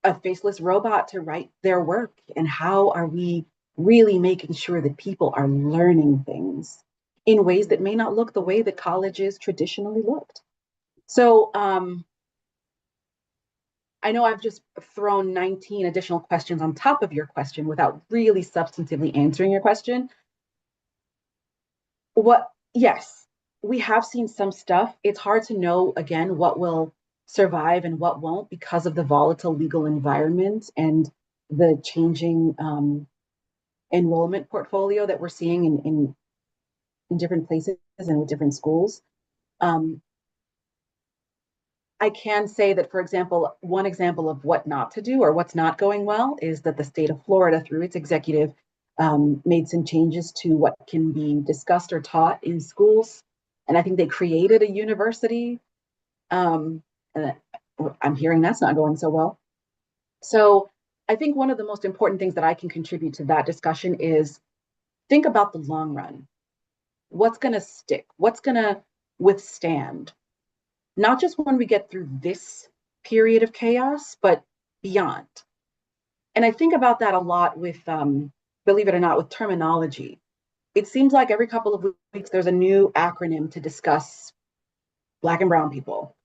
a faceless robot to write their work. And how are we really making sure that people are learning things in ways that may not look the way that colleges traditionally looked? So I know I've just thrown 19 additional questions on top of your question without really substantively answering your question. Yes, we have seen some stuff. It's hard to know, again, what will survive and what won't because of the volatile legal environment and the changing enrollment portfolio that we're seeing in different places and with different schools. I can say that, for example, one example of what not to do or what's not going well is that the state of Florida, through its executive, made some changes to what can be discussed or taught in schools. And I think they created a university. And I'm hearing that's not going so well. So I think one of the most important things that I can contribute to that discussion is think about the long run. what's going to stick, what's going to withstand, not just when we get through this period of chaos, but beyond. And I think about that a lot with, believe it or not, with terminology. It seems like every couple of weeks there's a new acronym to discuss Black and brown people,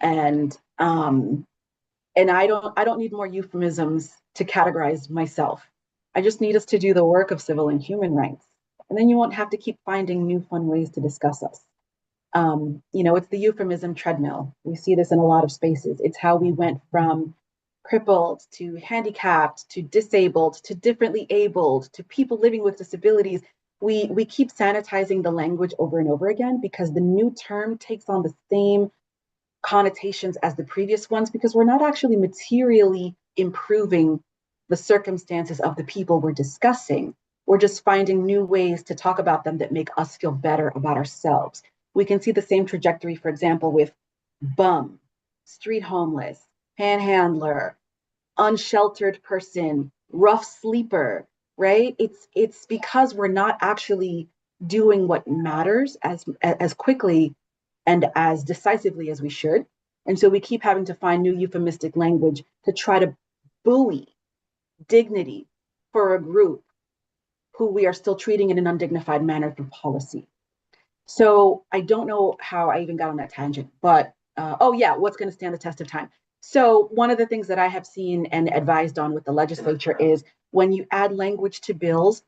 and I don't need more euphemisms to categorize myself. I just need us to do the work of civil and human rights, and then you won't have to keep finding new fun ways to discuss us. It's the euphemism treadmill. We see this in a lot of spaces. It's how we went from crippled to handicapped to disabled to differently abled to people living with disabilities. We keep sanitizing the language over and over again because the new term takes on the same connotations as the previous ones because we're not actually materially improving the circumstances of the people we're discussing. We're just finding new ways to talk about them that make us feel better about ourselves. We can see the same trajectory, for example, with bum, street homeless, panhandler, unsheltered person, rough sleeper, right? It's because we're not actually doing what matters as quickly and as decisively as we should. And so we keep having to find new euphemistic language to try to buoy dignity for a group who we are still treating in an undignified manner through policy. So I don't know how I even got on that tangent, but oh yeah, what's going to stand the test of time? So one of the things that I have seen and advised on with the legislature is when you add language to bills,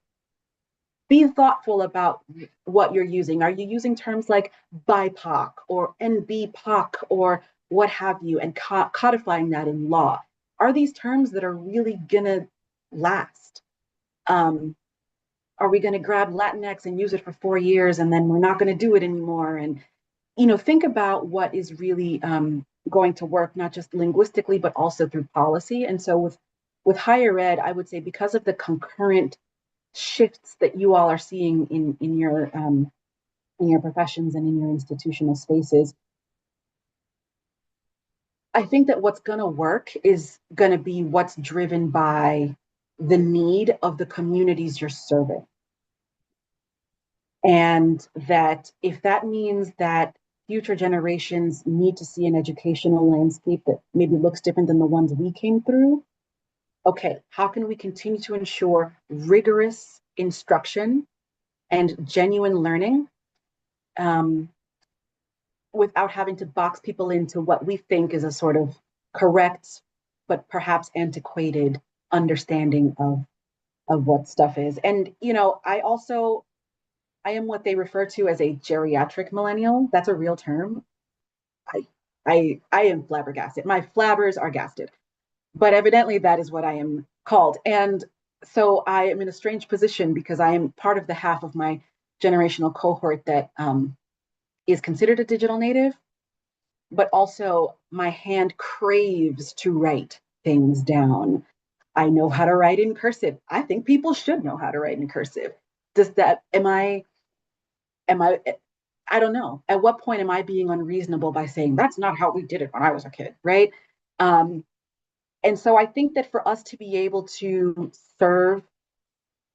be thoughtful about what you're using. Are you using terms like BIPOC or NBPOC or what have you, and codifying that in law? Are these terms that are really gonna last? Are we going to grab Latinx and use it for 4 years and then we're not going to do it anymore? And think about what is really going to work, not just linguistically, but also through policy. And so with higher ed, I would say because of the concurrent shifts that you all are seeing in your professions and in your institutional spaces, I think that what's going to work is going to be what's driven by the need of the communities you're serving. And that if that means that future generations need to see an educational landscape that maybe looks different than the ones we came through, okay, how can we continue to ensure rigorous instruction and genuine learning without having to box people into what we think is a sort of correct but perhaps antiquated understanding of what stuff is. And I am what they refer to as a geriatric millennial. That's a real term. I am flabbergasted. My flabbers are gasted, but evidently that is what I am called. And so I am in a strange position because I am part of the half of my generational cohort that is considered a digital native, but also my hand craves to write things down. I know how to write in cursive. I think people should know how to write in cursive. I don't know. At what point am I being unreasonable by saying that's not how we did it when I was a kid, right? And so I think that for us to be able to serve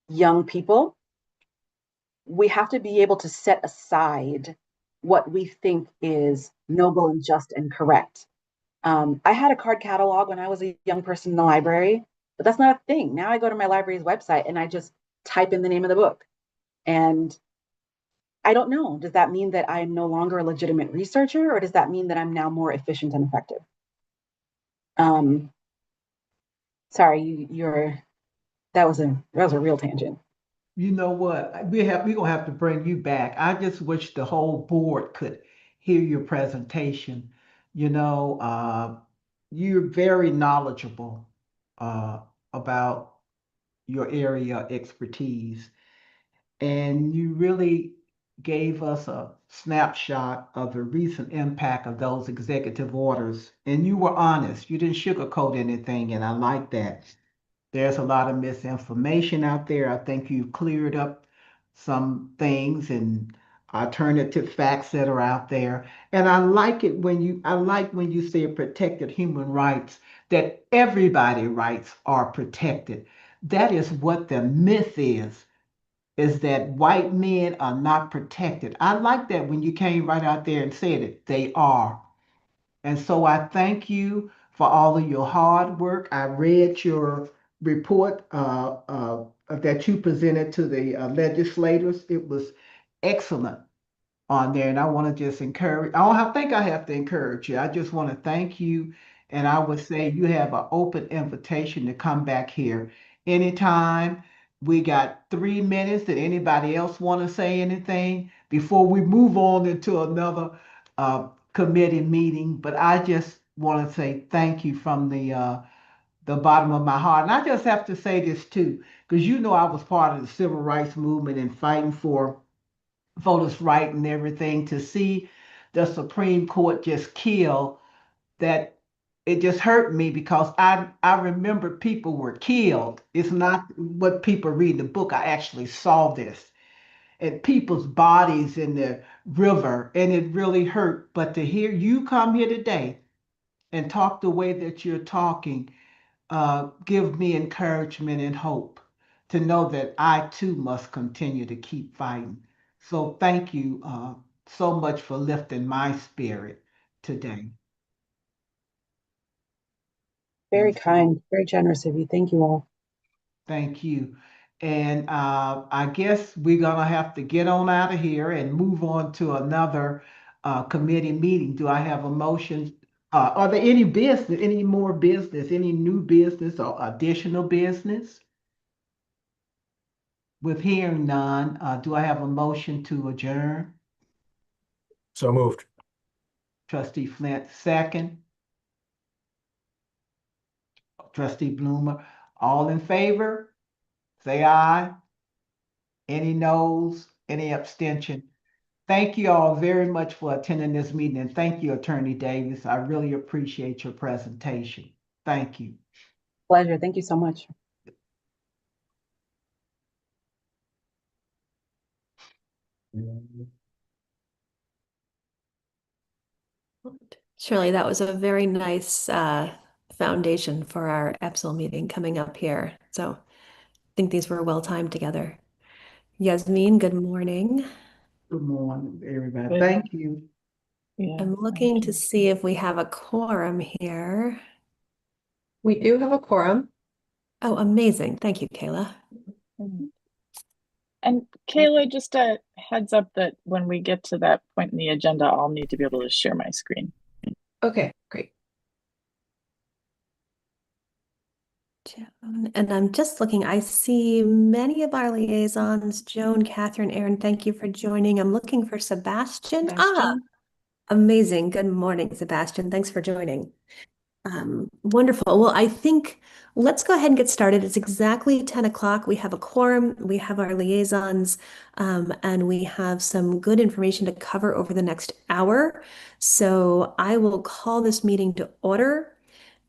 young people, we have to be able to set aside what we think is noble and just and correct. I had a card catalog when I was a young person in the library, but that's not a thing. Now I go to my library's website and I just type in the name of the book. And I don't know. Does that mean that I'm no longer a legitimate researcher, or does that mean that I'm now more efficient and effective? Sorry, that was a real tangent. You know what? We're gonna have to bring you back. I just wish the whole board could hear your presentation. You know, you're very knowledgeable about your area of expertise, and you really gave us a snapshot of the recent impact of those executive orders. And you were honest. You didn't sugarcoat anything, and I like that. There's a lot of misinformation out there. I think you've cleared up some things and alternative facts that are out there. And I like when you say protected human rights, that everybody's rights are protected. That is what the myth is. is that white men are not protected. I like that when you came right out there and said it. They are. And so I thank you for all of your hard work. I read your report that you presented to the legislators. It was excellent on there. And I want to just encourage, think I have to encourage you. I just want to thank you. And I would say you have an open invitation to come back here anytime. We got 3 minutes. Did anybody else want to say anything before we move on into another committee meeting? But I just want to say thank you from the bottom of my heart. And I just have to say this too, because you know I was part of the civil rights movement and fighting for voters' right and everything. To see the Supreme Court just kill that, it just hurt me because I remember people were killed. It's not what people read in the book. I actually saw this and people's bodies in the river, and it really hurt. But to hear you come here today and talk the way that you're talking, give me encouragement and hope to know that I too must continue to keep fighting. So thank you so much for lifting my spirit today. Very And so kind, very generous of you. Thank you all. thank you. And I guess we're gonna have to get on out of here and move on to another committee meeting. Do I have a motion? Are there any business, any more business, any new business or additional business? With hearing none, do I have a motion to adjourn? So moved. Trustee Flint, second. Trustee Bloomer, all in favor? Say aye. Any noes? Any abstention? Thank you all very much for attending this meeting, and thank you, Attorney Davis. I really appreciate your presentation. Thank you. Pleasure. Thank you so much. Shirley, that was a very nice foundation for our EPSL meeting coming up here. So I think these were well timed together. Yasmin, good morning. Good morning, everybody. Good. Thank you. Yeah, I'm looking to see if we have a quorum here. We do have a quorum. Oh, amazing. Thank you, Kayla. and Kayla, just a heads up that when we get to that point in the agenda, I'll need to be able to share my screen. Okay, great. Joan, and I'm just looking, I see many of our liaisons, Joan, Catherine, Aaron, thank you for joining. I'm looking for Sebastian. Sebastian. Amazing. Good morning, Sebastian. Thanks for joining. Wonderful. Well, I think let's go ahead and get started. It's exactly 10 o'clock. We have a quorum, we have our liaisons, and we have some good information to cover over the next hour. So I will call this meeting to order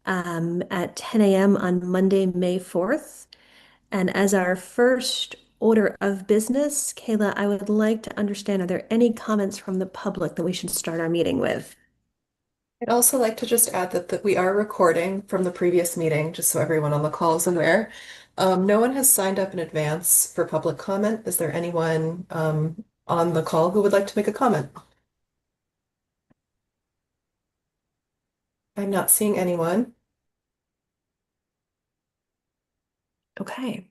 at 10 a.m. on Monday, May 4th. And as our first order of business, Kayla, I would like to understand, are there any comments from the public that we should start our meeting with? I'd also like to just add that we are recording from the previous meeting, just so everyone on the call is aware. No one has signed up in advance for public comment. Is there anyone on the call who would like to make a comment? I'm not seeing anyone. Okay.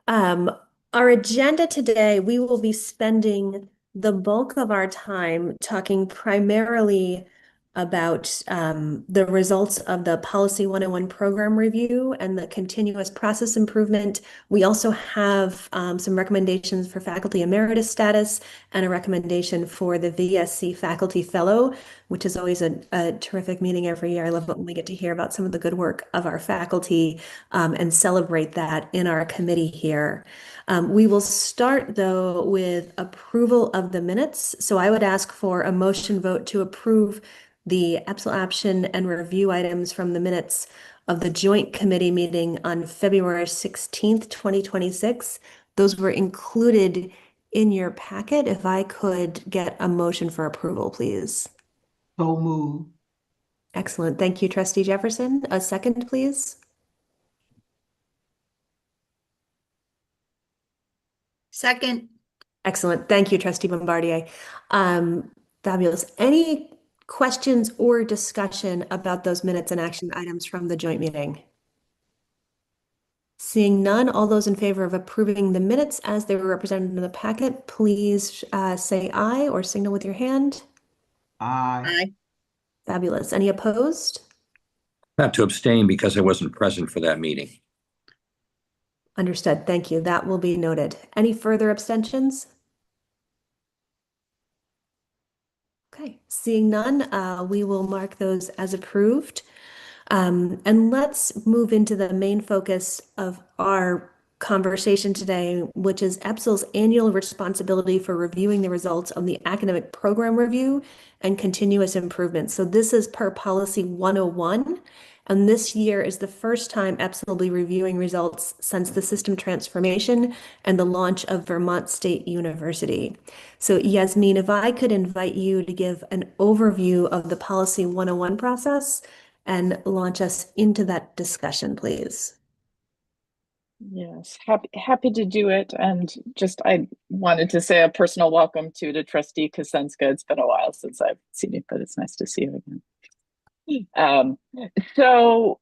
Um, our agenda today, we will be spending the bulk of our time talking primarily about the results of the Policy 101 program review and the continuous process improvement. We also have some recommendations for faculty emeritus status and a recommendation for the VSC faculty fellow, which is always a terrific meeting every year. I love it when we get to hear about some of the good work of our faculty and celebrate that in our committee here. We will start though with approval of the minutes. So I would ask for a motion vote to approve the EPSL action and review items from the minutes of the joint committee meeting on February 16th, 2026. Those were included in your packet. If I could get a motion for approval, please. So move. Excellent. Thank you, Trustee Jefferson. A second, please. Second. Excellent. Thank you, Trustee Bombardier. Fabulous. Any questions or discussion about those minutes and action items from the joint meeting? Seeing none, all those in favor of approving the minutes as they were represented in the packet, please say aye or signal with your hand. Aye. Aye. Fabulous. Any opposed? I have to abstain because I wasn't present for that meeting. Understood. Thank you. That will be noted. Any further abstentions? Okay, seeing none, we will mark those as approved. And let's move into the main focus of our conversation today, which is EPSL's annual responsibility for reviewing the results of the academic program review and continuous improvement. So this is per policy 101. And this year is the first time EPSL will be reviewing results since the system transformation and the launch of Vermont State University. So Yasmin, if I could invite you to give an overview of the policy 101 process and launch us into that discussion, please. Yes, happy to do it. And just I wanted to say a personal welcome to Trustee Kosenska. It's been a while since I've seen you, but it's nice to see you again. So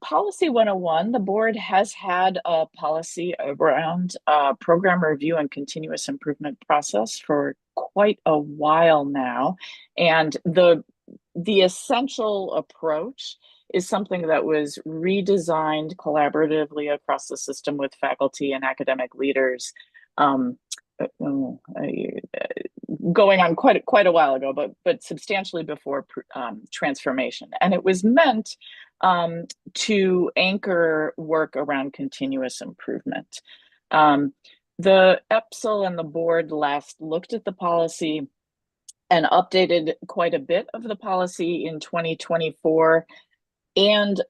policy 101, the board has had a policy around program review and continuous improvement process for quite a while now. And the essential approach is something that was redesigned collaboratively across the system with faculty and academic leaders going on quite a while ago, but substantially before transformation. And it was meant to anchor work around continuous improvement. The EPSL and the board last looked at the policy and updated quite a bit of the policy in 2024 and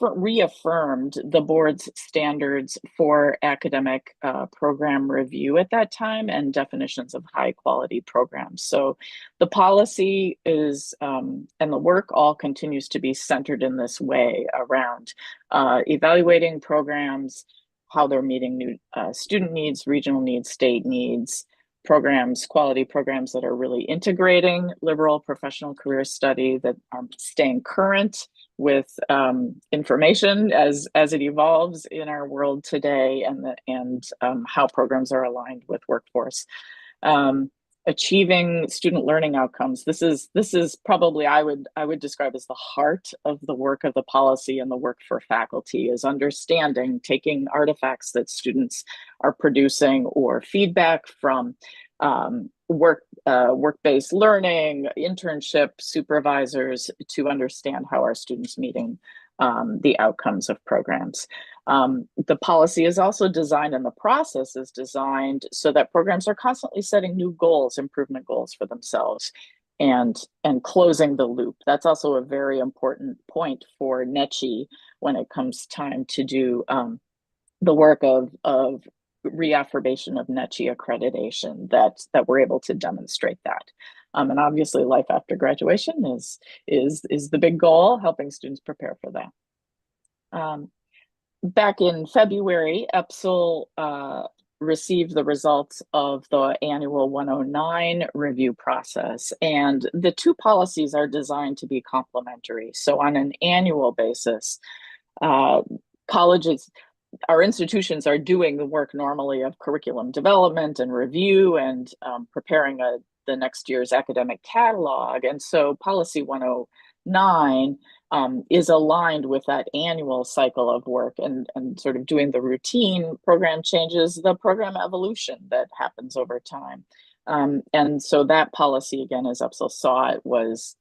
reaffirmed the board's standards for academic program review at that time and definitions of high quality programs. So the policy is, and the work all continues to be centered in this way around evaluating programs, how they're meeting new student needs, regional needs, state needs, programs, quality programs that are really integrating liberal professional career study, that are staying current with information as it evolves in our world today, and how programs are aligned with workforce. Achieving student learning outcomes. This is probably I would describe as the heart of the work of the policy and the work for faculty, is understanding, taking artifacts that students are producing or feedback from work-based learning, internship supervisors, to understand how our students meeting the outcomes of programs. The policy is also designed, and the process is designed so that programs are constantly setting new goals, improvement goals for themselves, and closing the loop. That's also a very important point for NECHI when it comes time to do the work of reaffirmation of NECHI accreditation, that we're able to demonstrate that. And obviously life after graduation is the big goal, helping students prepare for that. Back in February, EPSL received the results of the annual 109 review process, and the two policies are designed to be complementary. So on an annual basis, colleges, our institutions are doing the work normally of curriculum development and review and preparing the next year's academic catalog. And so policy 109 is aligned with that annual cycle of work and sort of doing the routine program changes, the program evolution that happens over time. And so that policy, again, as EPSL saw it, was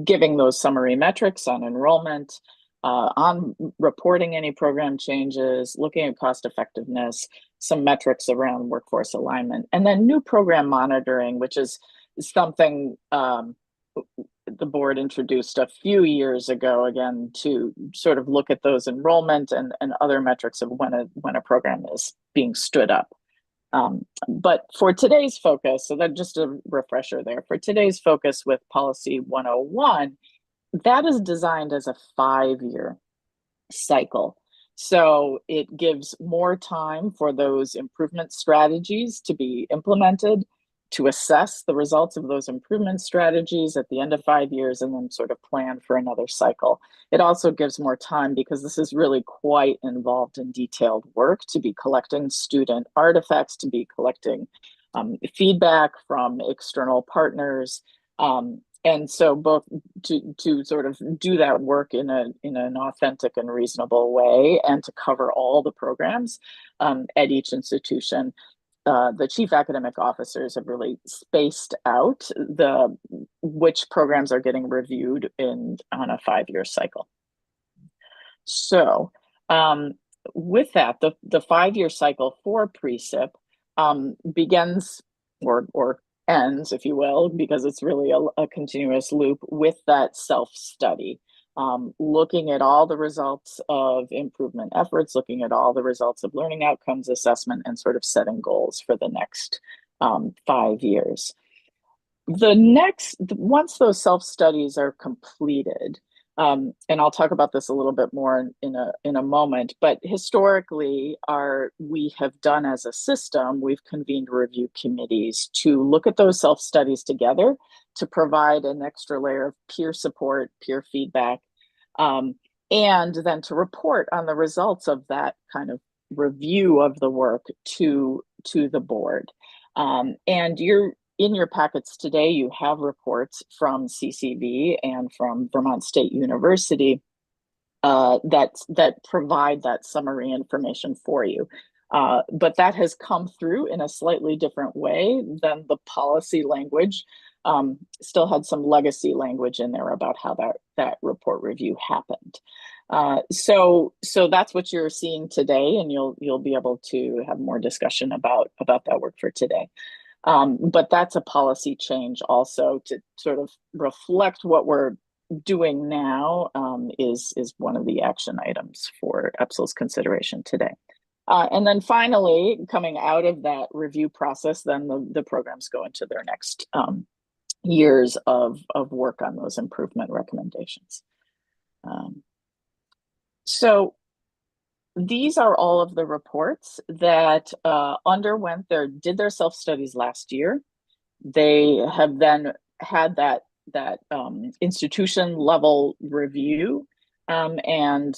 giving those summary metrics on enrollment, on reporting any program changes, looking at cost effectiveness, some metrics around workforce alignment, and then new program monitoring, which is something the board introduced a few years ago, again, to sort of look at those enrollment and other metrics of when a program is being stood up. But for today's focus, so that just a refresher there, for today's focus with policy 101, that is designed as a 5-year cycle. So it gives more time for those improvement strategies to be implemented, to assess the results of those improvement strategies at the end of 5 years, and then sort of plan for another cycle. It also gives more time because this is really quite involved in detailed work to be collecting student artifacts, to be collecting feedback from external partners. And so both to sort of do that work in an authentic and reasonable way, and to cover all the programs at each institution. The chief academic officers have really spaced out which programs are getting reviewed on a 5-year cycle. So with that, the 5-year cycle for pre-SIP begins or ends, if you will, because it's really a continuous loop with that self-study. Looking at all the results of improvement efforts, looking at all the results of learning outcomes assessment, and sort of setting goals for the next 5 years. Once those self-studies are completed, and I'll talk about this a little bit more in a moment, but historically, we have done as a system, we've convened review committees to look at those self-studies together, to provide an extra layer of peer support, peer feedback, and then to report on the results of that kind of review of the work to the board. And in your packets today, you have reports from CCV and from Vermont State University that provide that summary information for you. But that has come through in a slightly different way than the policy language. Still had some legacy language in there about how that report review happened. So that's what you're seeing today, and you'll be able to have more discussion about that work for today. But that's a policy change also to sort of reflect what we're doing now, is one of the action items for EPSL's consideration today. And then finally, coming out of that review process, then the programs go into their next years of work on those improvement recommendations. So these are all of the reports that did their self-studies last year. They have then had that institution level review, and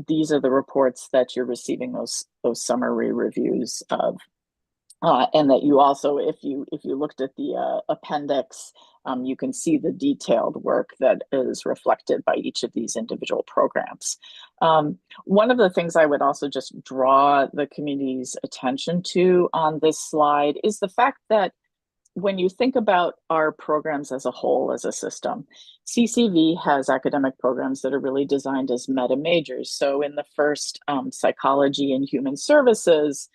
these are the reports that you're receiving those summary reviews of. And that you also, if you looked at the appendix, you can see the detailed work that is reflected by each of these individual programs. One of the things I would also just draw the community's attention to on this slide is the fact that when you think about our programs as a whole, as a system, CCV has academic programs that are really designed as meta majors. So in the first psychology and human services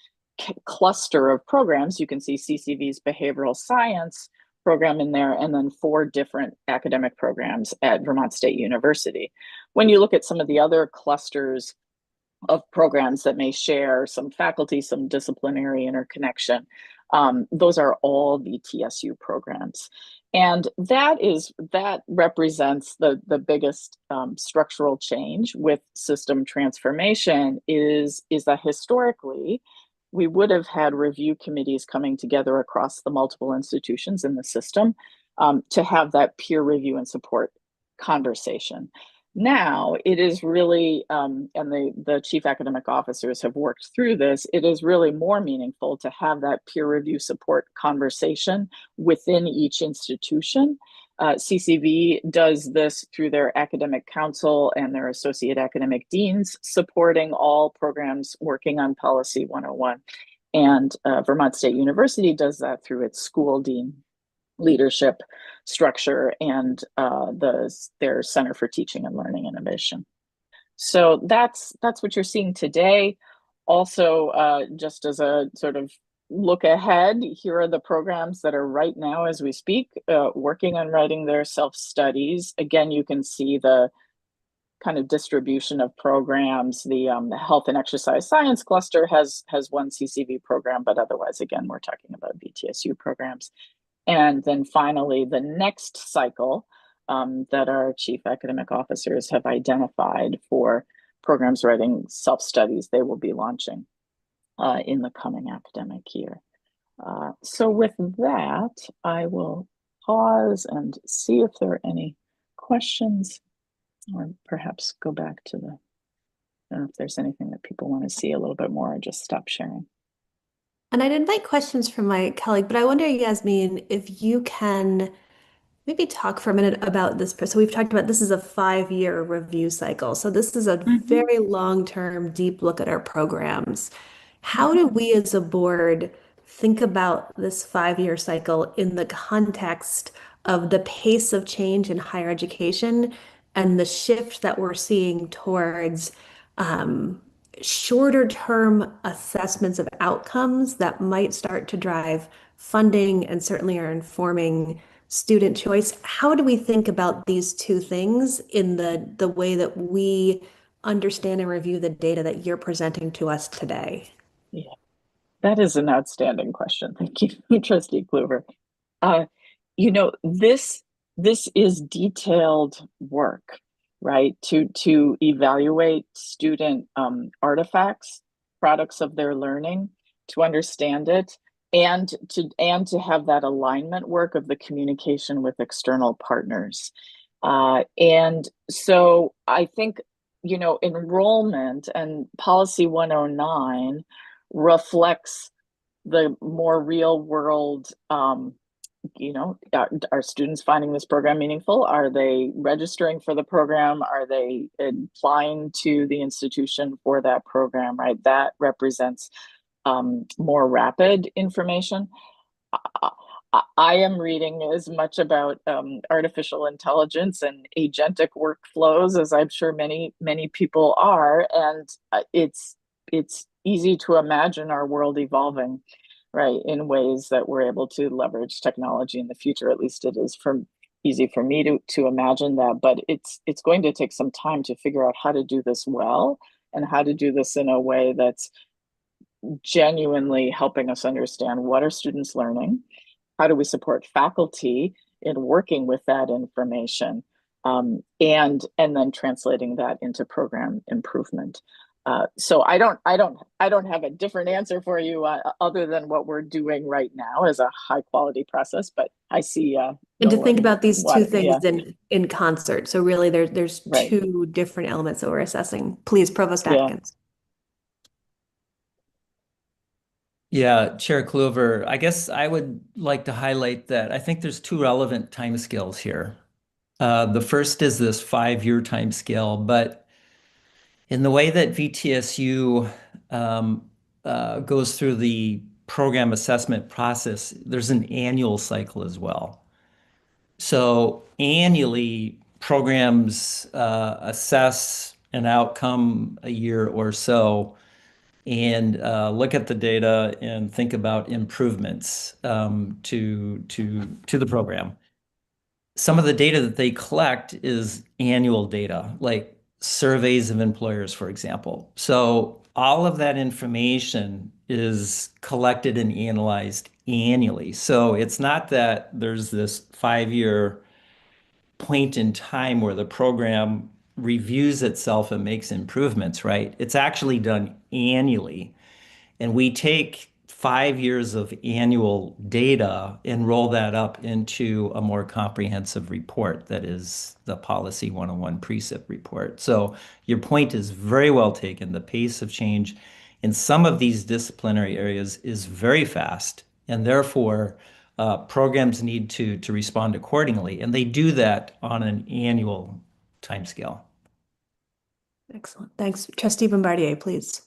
cluster of programs, you can see CCV's behavioral science program in there, and then 4 different academic programs at Vermont State University. When you look at some of the other clusters of programs that may share some faculty, some disciplinary interconnection, those are all VTSU programs. And that represents the biggest structural change with system transformation is that historically, we would have had review committees coming together across the multiple institutions in the system to have that peer review and support conversation. Now it is really, and the chief academic officers have worked through this, it is really more meaningful to have that peer review support conversation within each institution. CCV does this through their academic council and their associate academic deans supporting all programs working on Policy 101. And Vermont State University does that through its school dean leadership structure and their Center for Teaching and Learning Innovation. So that's what you're seeing today. Also, just as a sort of look ahead, here are the programs that are right now as we speak, working on writing their self-studies. Again, you can see the kind of distribution of programs. The Health and Exercise Science Cluster has one CCV program, but otherwise, again, we're talking about VTSU programs. And then finally, the next cycle that our chief academic officers have identified for programs writing self-studies they will be launching in the coming academic year. So with that, I will pause and see if there are any questions, or perhaps go back to the, I don't know if there's anything that people want to see a little bit more, or just stop sharing. And I'd invite questions from my colleague, but I wonder, Yasmin, if you can maybe talk for a minute about this. So we've talked about this is a 5-year review cycle. So this is a very long-term, deep look at our programs. How do we as a board think about this 5-year cycle in the context of the pace of change in higher education and the shift that we're seeing towards shorter term assessments of outcomes that might start to drive funding and certainly are informing student choice? How do we think about these two things in the way that we understand and review the data that you're presenting to us today? Yeah, that is an outstanding question. Thank you, Trustee Kluver. This is detailed work, right? To evaluate student artifacts, products of their learning, to understand it, and to have that alignment work of the communication with external partners. And so I think, enrollment and Policy 109 reflects the more real world, are students finding this program meaningful? Are they registering for the program? Are they applying to the institution for that program, right? That represents more rapid information. I am reading as much about artificial intelligence and agentic workflows as I'm sure many people are, and it's easy to imagine our world evolving, right, in ways that we're able to leverage technology in the future. At least it is easy for me to imagine that, but it's going to take some time to figure out how to do this well and how to do this in a way that's genuinely helping us understand what are students learning, how do we support faculty in working with that information, and then translating that into program improvement. So I don't have a different answer for you other than what we're doing right now as a high quality process. But I see and to think about these two things yeah. in concert. So really, there's Right. two different elements that we're assessing. Please, Provost Yeah. Atkins. Yeah, Chair Kluver, I guess I would like to highlight that I think there's two relevant timescales here. The first is this 5-year timescale, but in the way that VTSU goes through the program assessment process, there's an annual cycle as well. So annually, programs assess an outcome a year or so and look at the data and think about improvements to the program. Some of the data that they collect is annual data, like surveys of employers, for example. So all of that information is collected and analyzed annually. So it's not that there's this 5-year point in time where the program reviews itself and makes improvements, right? It's actually done annually. And we take 5 years of annual data and roll that up into a more comprehensive report that is the Policy 101 Precept report. So your point is very well taken. The pace of change in some of these disciplinary areas is very fast, and therefore programs need to respond accordingly. And they do that on an annual timescale. Excellent. Thanks. Trustee Bombardier, please.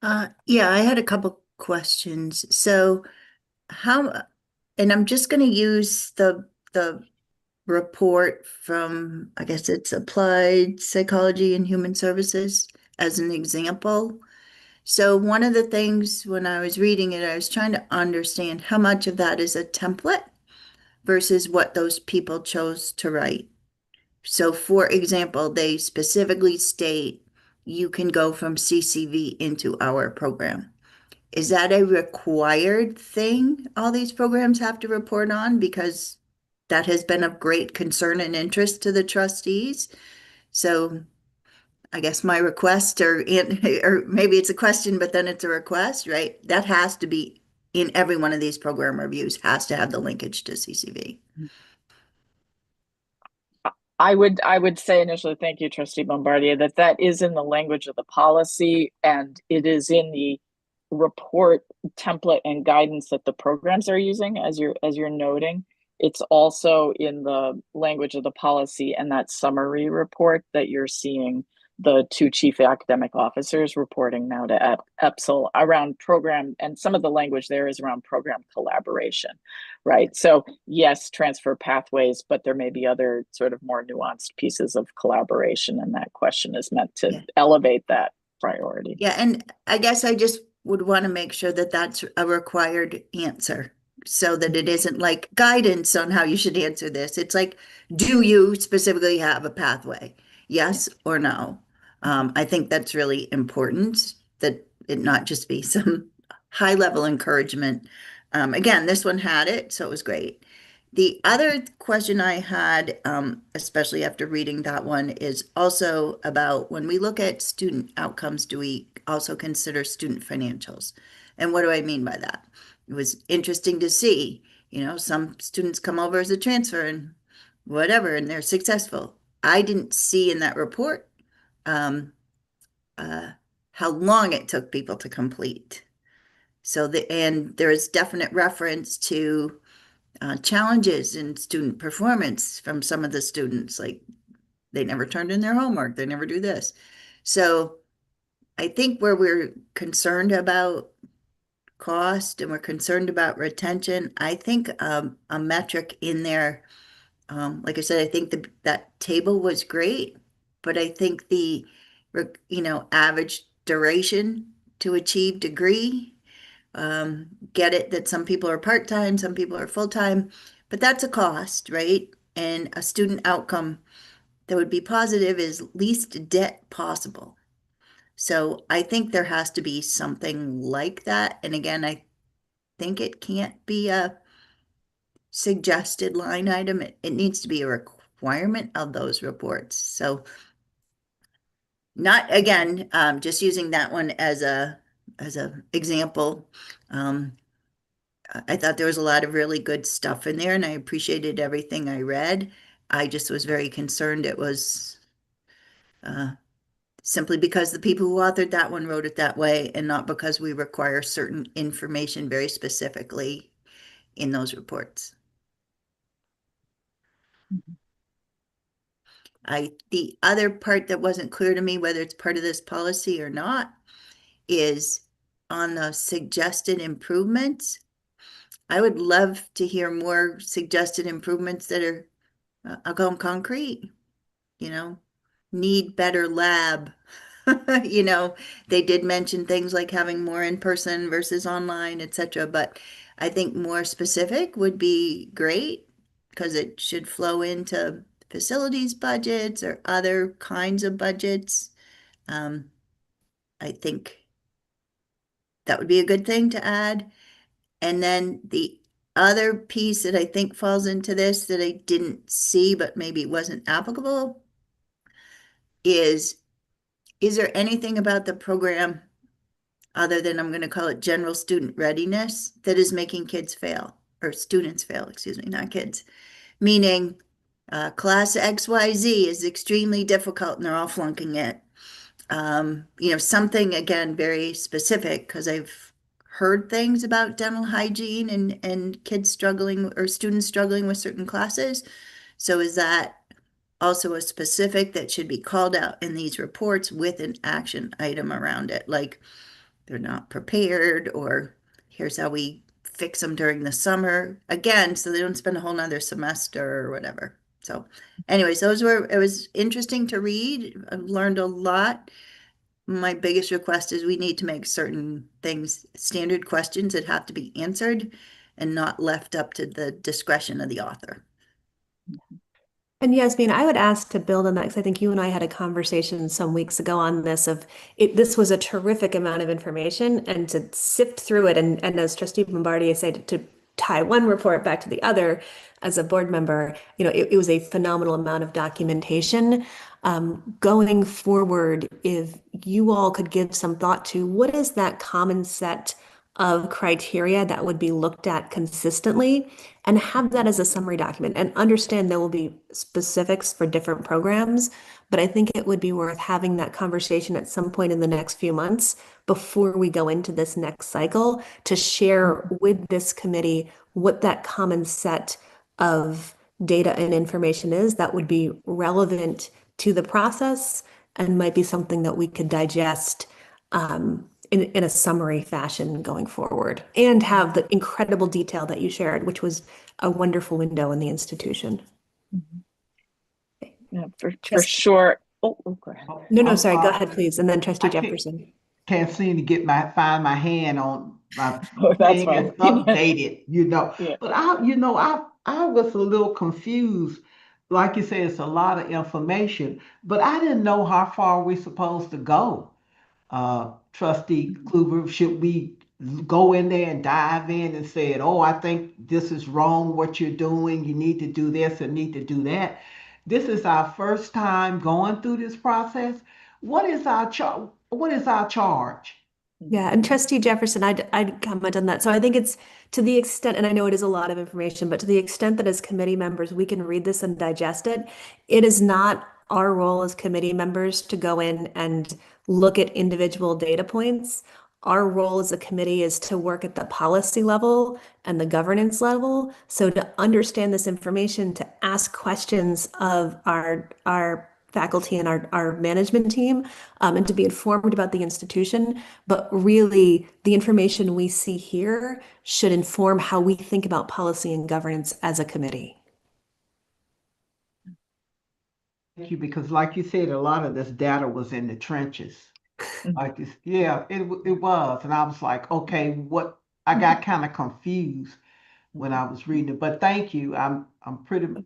Yeah, I had a couple questions. So and I'm just going to use the report from, I guess it's Applied Psychology and Human Services as an example. So one of the things when I was reading it, I was trying to understand how much of that is a template versus what those people chose to write. So for example, they specifically state you can go from CCV into our program. Is that a required thing all these programs have to report on? Because that has been of great concern and interest to the trustees. So I guess my request or maybe it's a question, but then it's a request, right? That has to be in every one of these program reviews, has to have the linkage to CCV. I would say initially, thank you, Trustee Bombardier, that is in the language of the policy, and it is in the report template and guidance that the programs are using, as you're noting. It's also in the language of the policy and that summary report that you're seeing the two chief academic officers reporting now to EPSL around program, and some of the language there is around program collaboration, right? So yes, transfer pathways, but there may be other sort of more nuanced pieces of collaboration, and that question is meant to elevate that priority. Yeah, and I guess I just would want to make sure that that's a required answer, so that it isn't like guidance on how you should answer this. It's like, do you specifically have a pathway? Yes or no? I think that's really important, that it not just be some high level encouragement. Again, this one had it, so it was great. The other question I had, especially after reading that one, is also about when we look at student outcomes, do we also consider student financials? And what do I mean by that? It was interesting to see, some students come over as a transfer and whatever, and they're successful. I didn't see in that report how long it took people to complete. And there is definite reference to challenges in student performance from some of the students, like they never turned in their homework, they never do this. So I think where we're concerned about cost and we're concerned about retention, I think a metric in there, like I said, I think that table was great, but I think the average duration to achieve degree, get it that some people are part-time, some people are full-time, but that's a cost, right? And a student outcome that would be positive is least debt possible. So I think there has to be something like that. And again, I think it can't be a suggested line item. It needs to be a requirement of those reports. So not, again, just using that one as a example. I thought there was a lot of really good stuff in there, and I appreciated everything I read. I just was very concerned it was simply because the people who authored that one wrote it that way, and not because we require certain information very specifically in those reports. The other part that wasn't clear to me, whether it's part of this policy or not, is on the suggested improvements. I would love to hear more suggested improvements that are, I'll call them concrete, need better lab. They did mention things like having more in person versus online, etc. But I think more specific would be great, because it should flow into facilities budgets or other kinds of budgets. I think that would be a good thing to add. And then the other piece that I think falls into this that I didn't see, but maybe wasn't applicable, is there anything about the program other than, I'm going to call it general student readiness, that is making kids fail, or students fail, excuse me, not kids? Meaning class XYZ is extremely difficult and they're all flunking it. Something, again, very specific, because I've heard things about dental hygiene and kids struggling or students struggling with certain classes. So is that also a specific that should be called out in these reports with an action item around it? Like, they're not prepared, or here's how we fix them during the summer, again, so they don't spend a whole nother semester or whatever. So anyways, it was interesting to read. I've learned a lot. My biggest request is we need to make certain things standard questions that have to be answered and not left up to the discretion of the author. And Yasmin, I would ask to build on that, because I think you and I had a conversation some weeks ago on this this was a terrific amount of information, and to sift through it, and as Trustee Bombardier said, to tie one report back to the other as a board member, it was a phenomenal amount of documentation. Going forward, if you all could give some thought to what is that common set of criteria that would be looked at consistently, and have that as a summary document, and understand there will be specifics for different programs, but I think it would be worth having that conversation at some point in the next few months before we go into this next cycle to share with this committee what that common set of data and information is that would be relevant to the process and might be something that we could digest in a summary fashion going forward, and have the incredible detail that you shared, which was a wonderful window in the institution. Yeah, for sure. Oh, go ahead. No, I'm sorry. Go sorry. ahead, please. And then Trustee I can't- Jefferson. Can't seem to find my hand on my Oh, that's thing is fine. updated, Yeah. But I was a little confused. Like you said, it's a lot of information, but I didn't know how far we're supposed to go. Trustee Kluber, should we go in there and dive in and say, oh, I think this is wrong what you're doing. You need to do this and need to do that. This is our first time going through this process. What is our charge? Yeah, and Trustee Jefferson, I'd comment on that. So I think it's to the extent, and I know it is a lot of information, but to the extent that as committee members, we can read this and digest it, it is not our role as committee members to go in and look at individual data points. Our role as a committee is to work at the policy level and the governance level. So to understand this information, to ask questions of our faculty and our management team, and to be informed about the institution. But really, the information we see here should inform how we think about policy and governance as a committee. Thank you, because like you said, a lot of this data was in the trenches. Like this, yeah, it was. And I was like, okay, I got kind of confused when I was reading it. But thank you.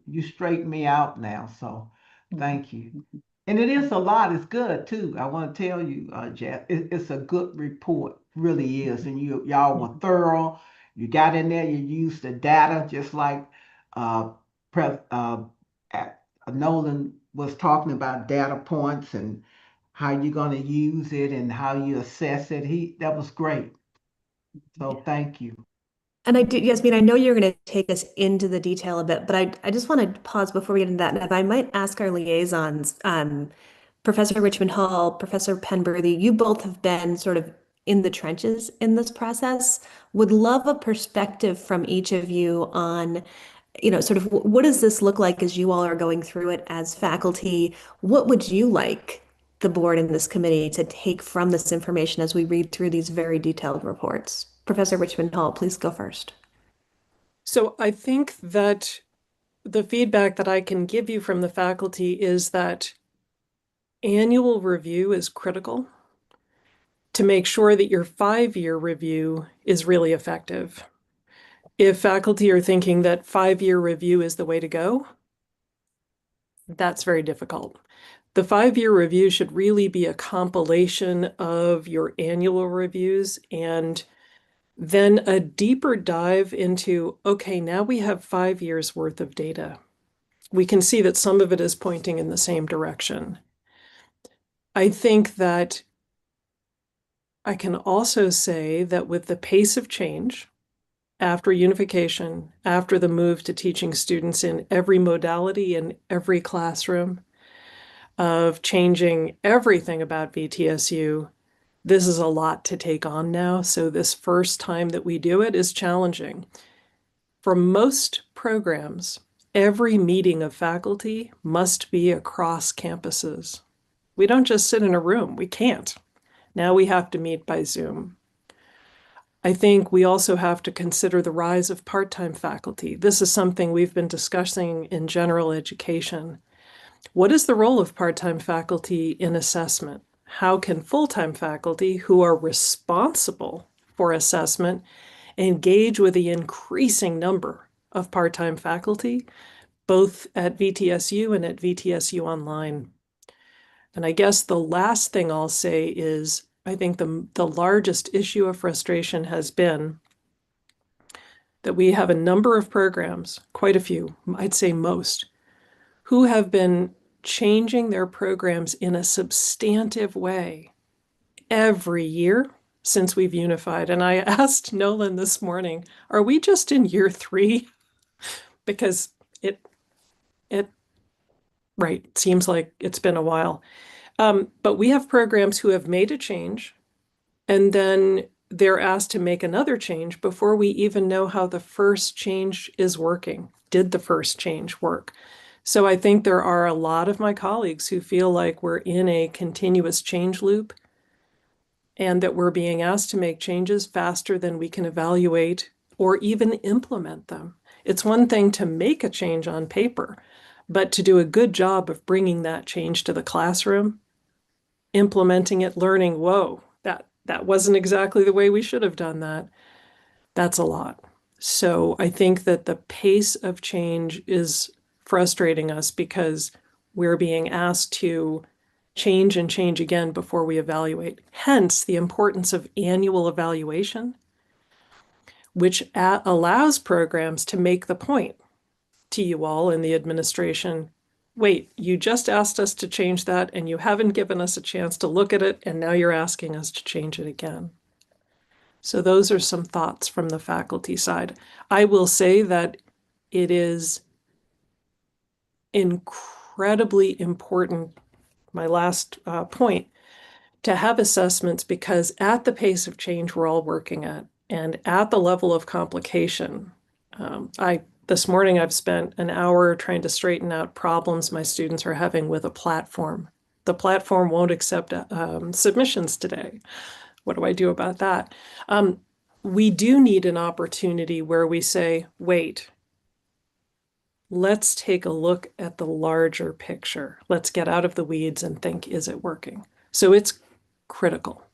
You straightened me out now. So thank you. And it is a lot. It's good too. I want to tell you, Jeff, it's a good report, really is. And y'all were thorough. You got in there. You used the data, just like uh, Pre Nolan was talking about data points and how you're going to use it and how you assess it. That was great. So thank you. And Yasmin, I know you're going to take us into the detail a bit, but I just want to pause before we get into that. And if I might ask our liaisons, Professor Richmond Hall, Professor Penberthy, you both have been sort of in the trenches in this process. Would love a perspective from each of you on, sort of what does this look like as you all are going through it as faculty? What would you like the board and this committee to take from this information as we read through these very detailed reports? Professor Richmond Hall, please go first. So I think that the feedback that I can give you from the faculty is that annual review is critical to make sure that your 5-year review is really effective. If faculty are thinking that 5-year review is the way to go, that's very difficult. The 5-year review should really be a compilation of your annual reviews and then a deeper dive into, okay, now we have 5 years worth of data. We can see that some of it is pointing in the same direction. I think that I can also say that with the pace of change, after unification, after the move to teaching students in every modality in every classroom, of changing everything about VTSU, this is a lot to take on now. So this first time that we do it is challenging. For most programs, every meeting of faculty must be across campuses. We don't just sit in a room. We can't. Now we have to meet by Zoom. I think we also have to consider the rise of part-time faculty. This is something we've been discussing in general education. What is the role of part-time faculty in assessment? How can full-time faculty who are responsible for assessment engage with the increasing number of part-time faculty, both at VTSU and at VTSU Online? And I guess the last thing I'll say is, I think the largest issue of frustration has been that we have a number of programs, quite a few, I'd say most, who have been changing their programs in a substantive way every year since we've unified. And I asked Nolan this morning, are we just in year 3? Because it seems like it's been a while. But we have programs who have made a change, and then they're asked to make another change before we even know how the first change is working. Did the first change work? So I think there are a lot of my colleagues who feel like we're in a continuous change loop and that we're being asked to make changes faster than we can evaluate or even implement them. It's one thing to make a change on paper, but to do a good job of bringing that change to the classroom, implementing it, learning, whoa, that wasn't exactly the way we should have done that. That's a lot. So I think that the pace of change is frustrating us because we're being asked to change and change again before we evaluate. Hence the importance of annual evaluation, which allows programs to make the point to you all in the administration. Wait, you just asked us to change that and you haven't given us a chance to look at it, and now you're asking us to change it again. So those are some thoughts from the faculty side. I will say that it is incredibly important, my last point, to have assessments, because at the pace of change we're all working at and at the level of complication, this morning I've spent an hour trying to straighten out problems my students are having with a platform. The platform won't accept submissions today. What do I do about that? We do need an opportunity where we say, wait, let's take a look at the larger picture. Let's get out of the weeds and think, is it working? So it's critical.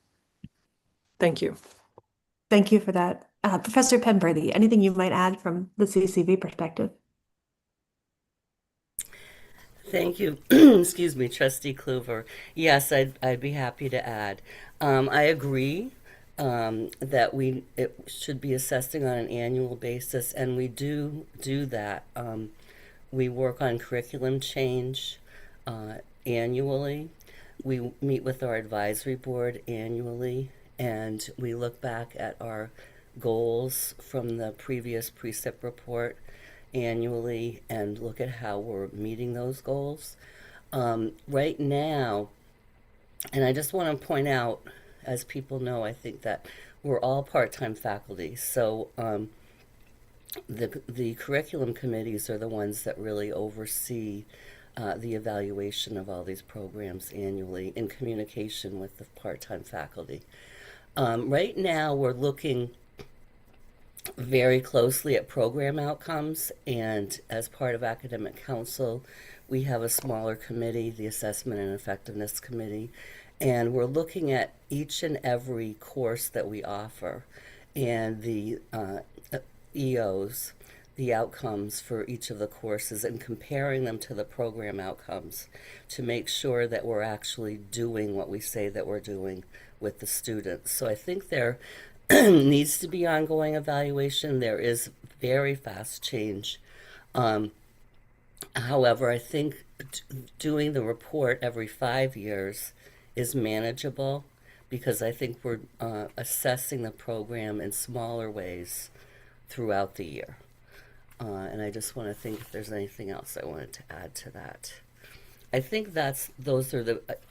Thank you. Thank you for that. Professor Penberthy, anything you might add from the CCV perspective? Thank you. Excuse me, Trustee Kluver. Yes, I'd be happy to add. I agree that it should be assessing on an annual basis, and we do that. We work on curriculum change annually. We meet with our advisory board annually, and we look back at our goals from the previous precept report annually and look at how we're meeting those goals. Right now, and I just want to point out, as people know, I think that we're all part-time faculty, so the curriculum committees are the ones that really oversee the evaluation of all these programs annually in communication with the part-time faculty. Right now, we're looking very closely at program outcomes, and as part of academic council, we have a smaller committee, the Assessment and Effectiveness Committee, and we're looking at each and every course that we offer and the EOs, the outcomes for each of the courses, and comparing them to the program outcomes to make sure that we're actually doing what we say that we're doing with the students. So I think there needs to be ongoing evaluation. There is very fast change. However, I think doing the report every 5 years is manageable, because I think we're assessing the program in smaller ways throughout the year. And I just want to think if there's anything else I wanted to add to that. I think I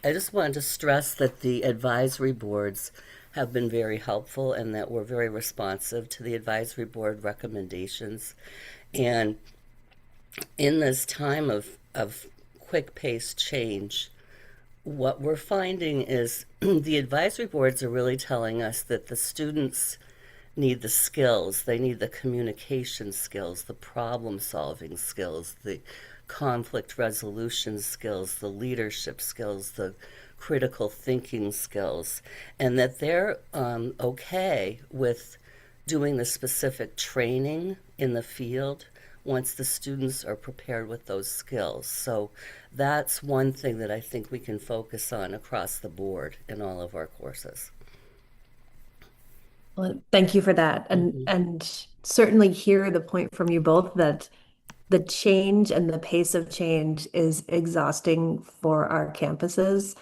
just wanted to stress that the advisory boards have been very helpful and that we're very responsive to the advisory board recommendations. And in this time of quick-paced change, what we're finding is the advisory boards are really telling us that the students need the skills. They need the communication skills, the problem-solving skills, the conflict resolution skills, the leadership skills, the critical thinking skills, and that they're okay with doing the specific training in the field once the students are prepared with those skills. So that's one thing that I think we can focus on across the board in all of our courses. Well, thank you for that. Mhm. And certainly hear the point from you both that the change and the pace of change is exhausting for our campuses,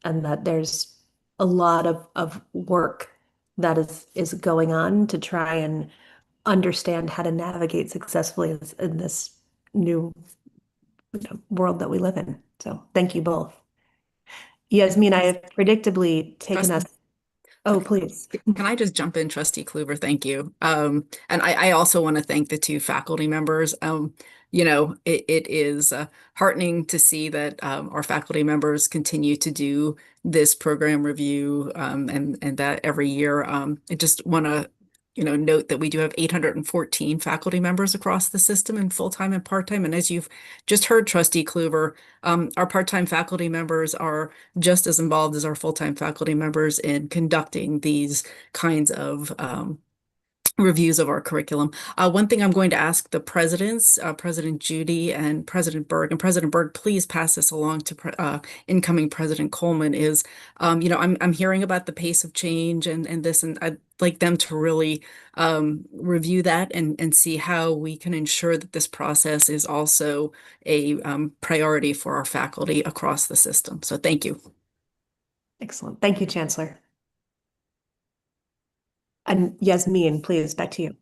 and that there's a lot of work that is going on to try and understand how to navigate successfully in this new world that we live in. So thank you both. Yasmin, I have predictably taken us. Oh, please. Can I just jump in, Trustee Kluver? Thank you. And I also want to thank the two faculty members. It is heartening to see that our faculty members continue to do this program review and that every year. I just want to note that we do have 814 faculty members across the system in full-time and part-time. And as you've just heard, Trustee Kluver, our part-time faculty members are just as involved as our full-time faculty members in conducting these kinds of reviews of our curriculum. One thing I'm going to ask the presidents, President Judy and President Berg, please pass this along to incoming President Coleman, is, I'm hearing about the pace of change and this, and I'd like them to really review that and see how we can ensure that this process is also a priority for our faculty across the system. So thank you. Excellent. Thank you, Chancellor. And Yasmin, please, back to you.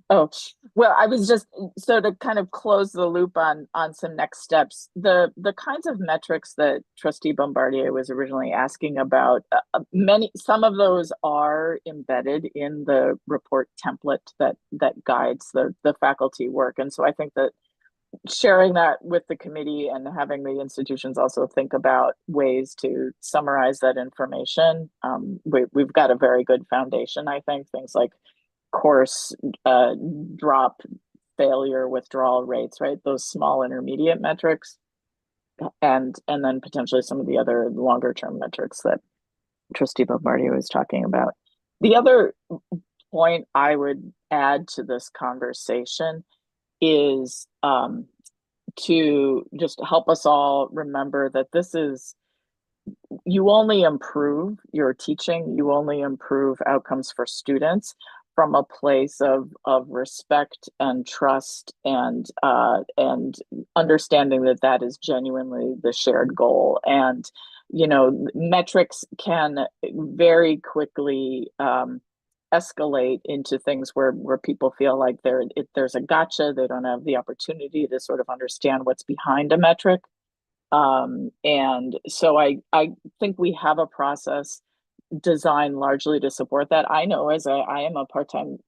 Oh, well, I was just so to kind of close the loop on some next steps. The kinds of metrics that Trustee Bombardier was originally asking about, some of those are embedded in the report template that guides the faculty work, and so I think that sharing that with the committee and having the institutions also think about ways to summarize that information, we've got a very good foundation. I think things like course drop, failure, withdrawal rates, right? Those small intermediate metrics, and then potentially some of the other longer term metrics that Trustee Bombardier was talking about. The other point I would add to this conversation is to just help us all remember that you only improve your teaching, you only improve outcomes for students from a place of respect and trust and understanding that is genuinely the shared goal. And metrics can very quickly escalate into things where people feel like there's a gotcha. They don't have the opportunity to sort of understand what's behind a metric. And so I think we have a process designed largely to support that. I know I am a part-time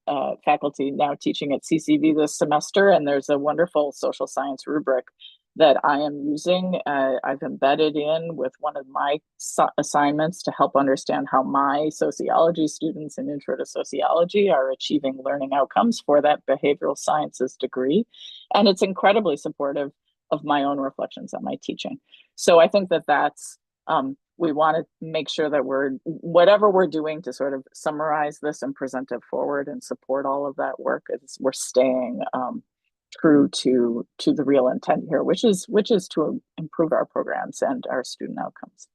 faculty now teaching at CCV this semester, and there's a wonderful social science rubric that I am using. I've embedded in with one of my assignments to help understand how my sociology students in Intro to Sociology are achieving learning outcomes for that behavioral sciences degree. And it's incredibly supportive of my own reflections on my teaching. So I think that's, we want to make sure that whatever we're doing to sort of summarize this and present it forward and support all of that work, we're staying true to the real intent here, which is to improve our programs and our student outcomes.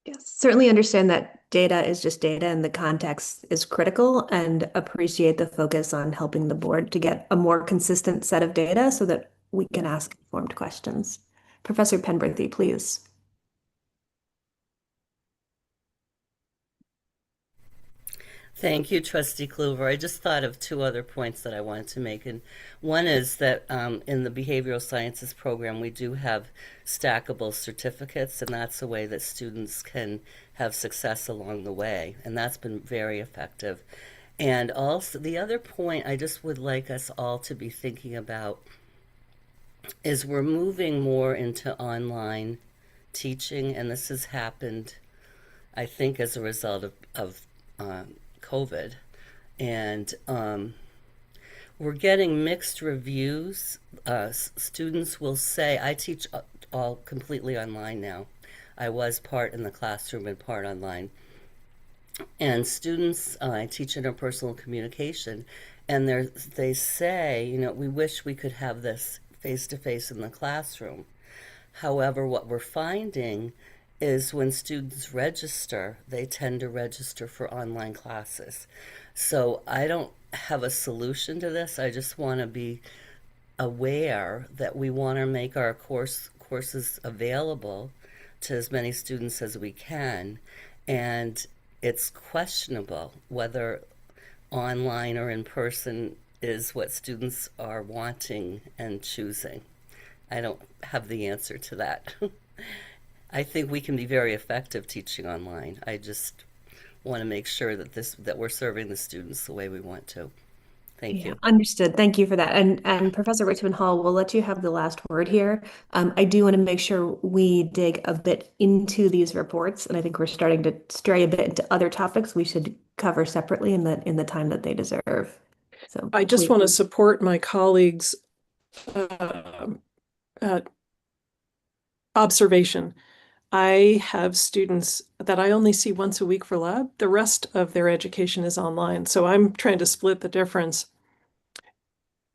Yes, certainly understand that data is just data and the context is critical, and appreciate the focus on helping the board to get a more consistent set of data so that we can ask informed questions. Professor Penberthy, please. Thank you, Trustee Kluver. I just thought of two other points that I wanted to make. And one is that in the behavioral sciences program, we do have stackable certificates, and that's a way that students can have success along the way. And that's been very effective. And also, the other point I just would like us all to be thinking about is we're moving more into online teaching, and this has happened, I think, as a result of COVID. And we're getting mixed reviews. Students will say, I teach all completely online now. I was part in the classroom and part online. And students, I teach interpersonal communication, and they say, we wish we could have this face-to-face in the classroom. However, what we're finding is when students register, they tend to register for online classes. So I don't have a solution to this. I just want to be aware that we want to make our courses available to as many students as we can, and it's questionable whether online or in person is what students are wanting and choosing. I don't have the answer to that. I think we can be very effective teaching online. I just want to make sure that we're serving the students the way we want to. Thank you. Understood. Thank you for that. And Professor Richmond Hall, we'll let you have the last word here. I do want to make sure we dig a bit into these reports, and I think we're starting to stray a bit into other topics we should cover separately in the time that they deserve. So I just please. want to support my colleagues' uh, observation. I have students that I only see once a week for lab. The rest of their education is online. So I'm trying to split the difference.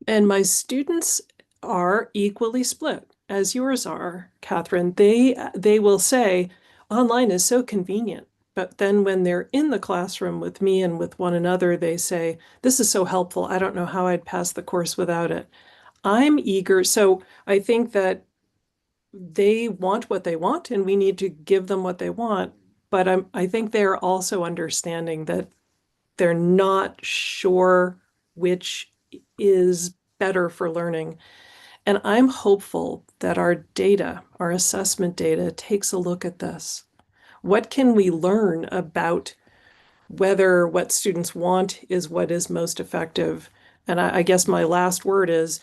And my students are equally split, as yours are, Catherine. They will say, online is so convenient. But then when they're in the classroom with me and with one another, they say, this is so helpful. I don't know how I'd pass the course without it. I'm eager. So I think that they want what they want, and we need to give them what they want. But I think they're also understanding that they're not sure which is better for learning. And I'm hopeful that our data, our assessment data, takes a look at this. What can we learn about whether what students want is what is most effective? And I guess my last word is,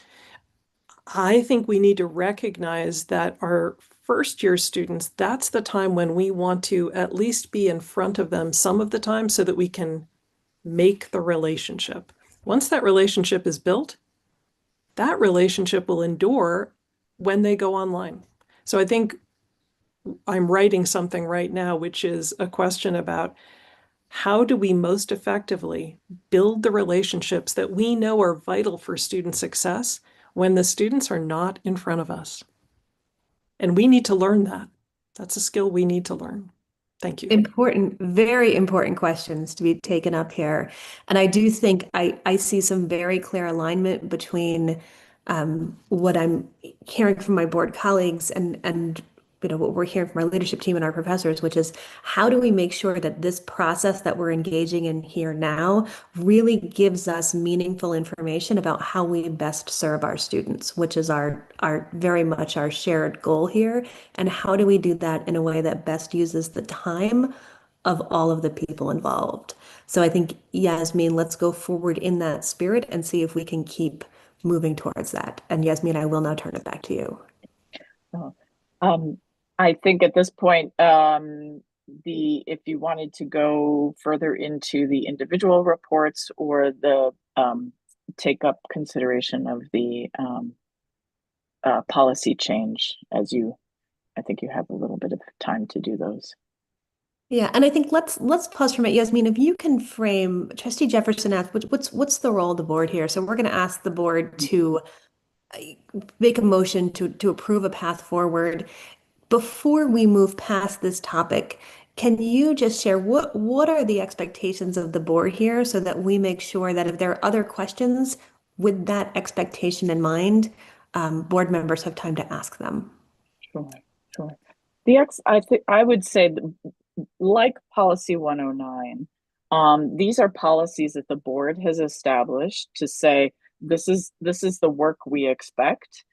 I think we need to recognize that our first year students, that's the time when we want to at least be in front of them some of the time so that we can make the relationship. Once that relationship is built, that relationship will endure when they go online. So I think I'm writing something right now, which is a question about how do we most effectively build the relationships that we know are vital for student success when the students are not in front of us? And we need to learn that. That's a skill we need to learn. Thank you. Important, very important questions to be taken up here. And I do think I see some very clear alignment between what I'm hearing from my board colleagues and what we're hearing from our leadership team and our professors, which is how do we make sure that this process that we're engaging in here now really gives us meaningful information about how we best serve our students, which is our very much our shared goal here. And how do we do that in a way that best uses the time of all of the people involved? So I think, Yasmin, let's go forward in that spirit and see if we can keep moving towards that. And Yasmin, I will now turn it back to you. I think at this point, if you wanted to go further into the individual reports or the take up consideration of the policy change, I think you have a little bit of time to do those. Yeah, and I think let's pause for a minute. Yasmin, if you can frame, Trustee Jefferson asked, what's the role of the board here? So we're going to ask the board to make a motion to approve a path forward. Before we move past this topic, can you just share what are the expectations of the board here so that we make sure that if there are other questions with that expectation in mind, board members have time to ask them? Sure. I would say that, like policy 109, these are policies that the board has established to say this is the work we expect.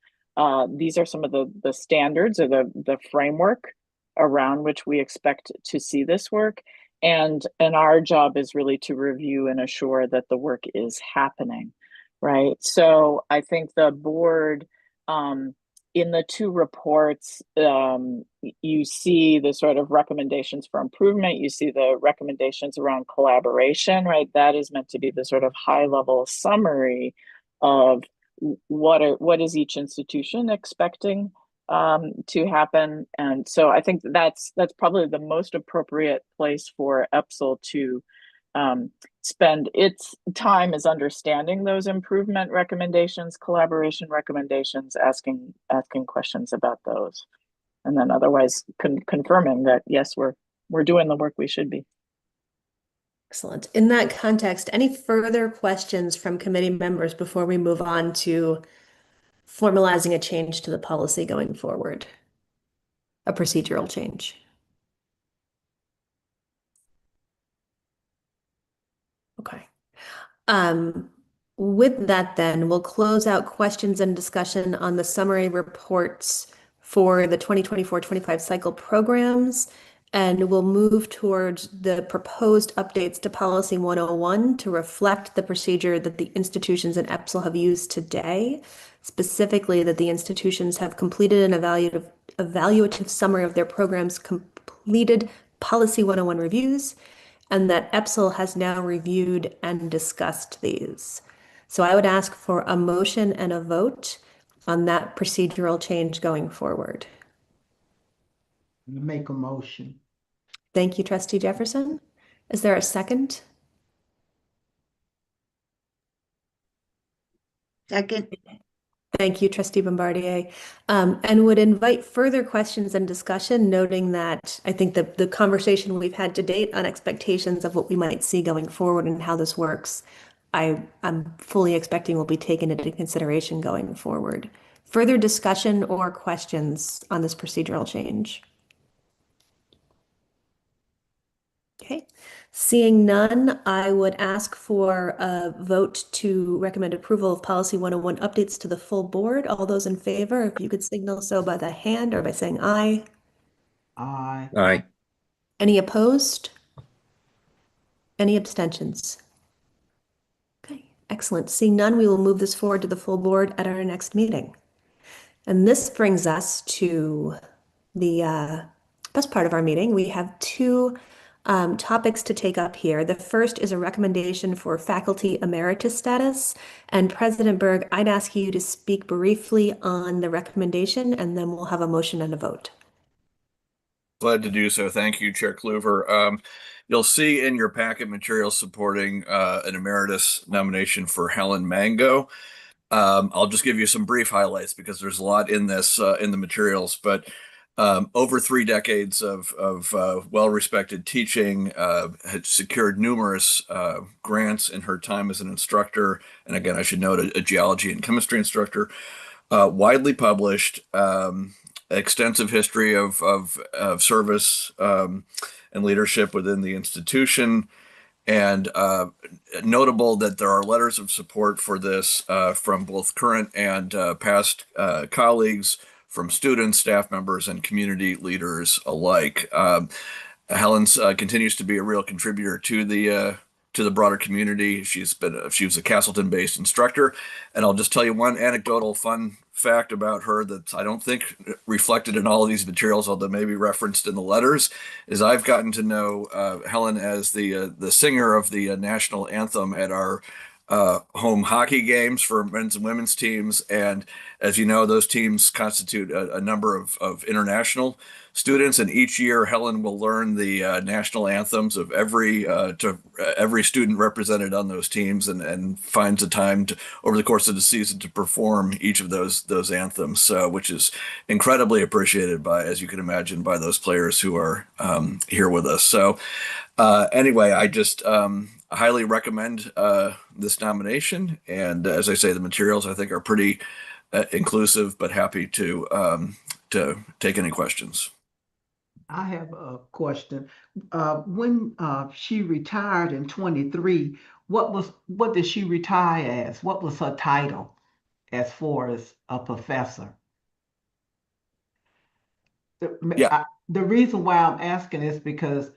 These are some of the standards or the framework around which we expect to see this work, and our job is really to review and assure that the work is happening, right? So I think the board, in the two reports, you see the sort of recommendations for improvement. You see the recommendations around collaboration, right? That is meant to be the sort of high level summary of what is each institution expecting to happen. And so I think that's probably the most appropriate place for EPSL to spend its time is understanding those improvement recommendations, collaboration recommendations, asking questions about those. And then otherwise confirming that, yes, we're doing the work we should be. Excellent. In that context, any further questions from committee members before we move on to formalizing a change to the policy going forward? A procedural change. Okay. With that, then, we'll close out questions and discussion on the summary reports for the 2024-25 cycle programs, and we'll move towards the proposed updates to Policy 101 to reflect the procedure that the institutions in EPSL have used today, specifically that the institutions have completed an evaluative summary of their programs, completed Policy 101 reviews, and that EPSL has now reviewed and discussed these. So I would ask for a motion and a vote on that procedural change going forward. Make a motion. Thank you, Trustee Jefferson. Is there a second? Second. Thank you, Trustee Bombardier. And would invite further questions and discussion, noting that I think the conversation we've had to date on expectations of what we might see going forward and how this works, I'm fully expecting will be taken into consideration going forward. Further discussion or questions on this procedural change? Okay. Seeing none, I would ask for a vote to recommend approval of Policy 101 updates to the full board. All those in favor, if you could signal so by the hand or by saying aye. Aye. Aye. Any opposed? Any abstentions? Okay, excellent. Seeing none, we will move this forward to the full board at our next meeting. And this brings us to the best part of our meeting. We have two topics to take up here. The first is a recommendation for faculty emeritus status. And President Berg, I'd ask you to speak briefly on the recommendation, and then we'll have a motion and a vote. Glad to do so. Thank you, Chair Kluver. You'll see in your packet materials supporting an emeritus nomination for Helen Mango. I'll just give you some brief highlights because there's a lot in this in the materials, but over 3 decades of well-respected teaching, had secured numerous grants in her time as an instructor. And again, I should note a geology and chemistry instructor, widely published, extensive history of service and leadership within the institution. And notable that there are letters of support for this from both current and past colleagues, from students, staff members, and community leaders alike. Helen's continues to be a real contributor to the broader community. She was a Castleton-based instructor, and I'll just tell you one anecdotal fun fact about her that I don't think reflected in all of these materials, although maybe referenced in the letters, is I've gotten to know Helen as the singer of the national anthem at our home hockey games for men's and women's teams. And as you know, those teams constitute a number of international students. And each year, Helen will learn the national anthems of every student represented on those teams, and finds a time over the course of the season to perform each of those anthems, which is incredibly appreciated by, as you can imagine, by those players who are here with us. So anyway, I just highly recommend this nomination. And as I say, the materials I think are pretty inclusive, but happy to take any questions. I have a question. When she retired in 23, what did she retire as? What was her title as far as a professor? The reason why I'm asking is because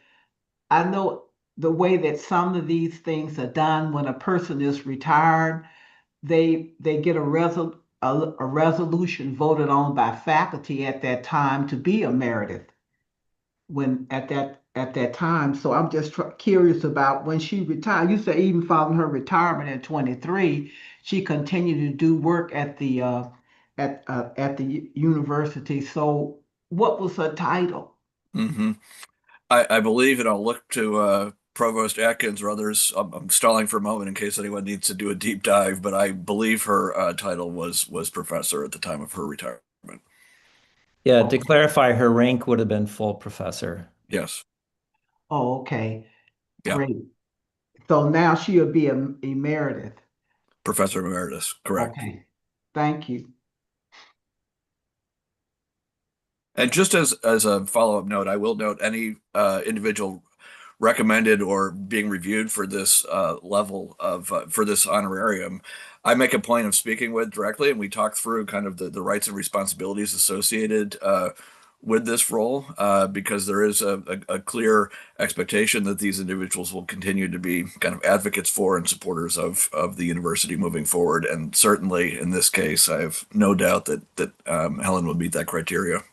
I know the way that some of these things are done when a person is retired, they get a resolution voted on by faculty at that time to be emeritus when at that time. So I'm just curious about when she retired. You say even following her retirement in 23, she continued to do work at the university. So what was her title? Mm-hmm. I believe, and I'll look to Provost Atkins or others. I'm stalling for a moment in case anyone needs to do a deep dive, but I believe her title was professor at the time of her retirement. Yeah, to clarify, her rank would have been full professor. Yes. Oh, okay, Yeah. great. So now she'll be emeritus. Professor Emeritus, correct. Okay, thank you. And just as a follow-up note, I will note any individual recommended or being reviewed for this level of for this honorarium, I make a point of speaking with directly, and we talk through kind of the rights and responsibilities associated with this role, because there is a clear expectation that these individuals will continue to be kind of advocates for and supporters of the university moving forward. And certainly in this case, I have no doubt that Helen will meet that criteria.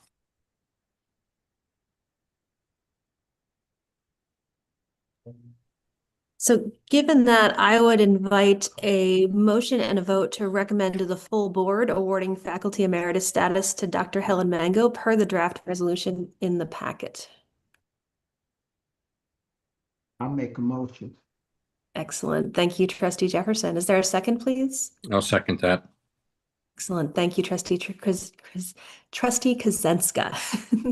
So given that, I would invite a motion and a vote to recommend to the full board awarding faculty emeritus status to Dr. Helen Mango per the draft resolution in the packet. I'll make a motion. Excellent. Thank you, Trustee Jefferson. Is there a second, please? I'll second that. Excellent. Thank you, Trustee Kozenska.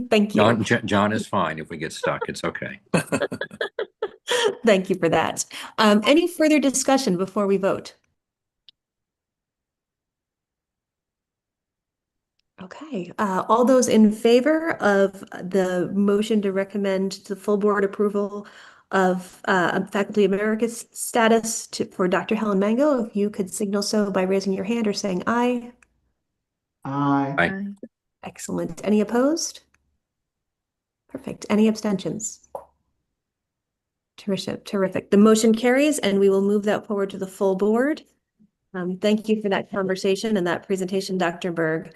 Thank you. John is fine if we get stuck. It's okay. Thank you for that. Any further discussion before we vote? Okay, all those in favor of the motion to recommend the full board approval of faculty emeritus status for Dr. Helen Mango, if you could signal so by raising your hand or saying aye. Aye. Aye. Excellent. Any opposed? Perfect. Any abstentions? Terrific. The motion carries, and we will move that forward to the full board. Thank you for that conversation and that presentation, Dr. Berg.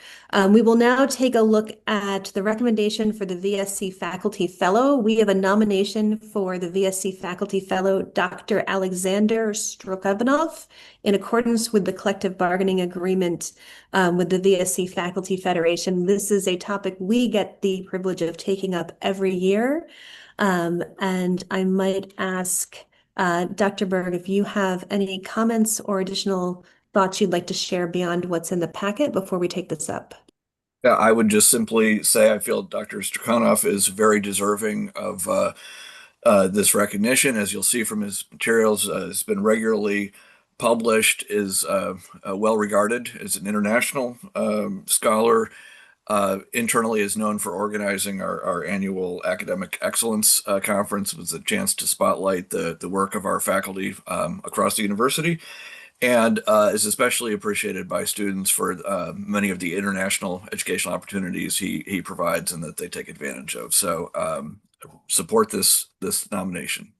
We will now take a look at the recommendation for the VSC Faculty Fellow. We have a nomination for the VSC Faculty Fellow, Dr. Alexander Strokavanov, in accordance with the collective bargaining agreement with the VSC Faculty Federation. This is a topic we get the privilege of taking up every year. And I might ask Dr. Berg, if you have any comments or additional thoughts you'd like to share beyond what's in the packet before we take this up. Yeah, I would just simply say I feel Dr. Strokanov is very deserving of this recognition. As you'll see from his materials, has been regularly published, is well regarded as an international scholar. Internally is known for organizing our annual academic excellence conference. It was a chance to spotlight the work of our faculty across the university, and is especially appreciated by students for many of the international educational opportunities he provides and that they take advantage of. So support this nomination.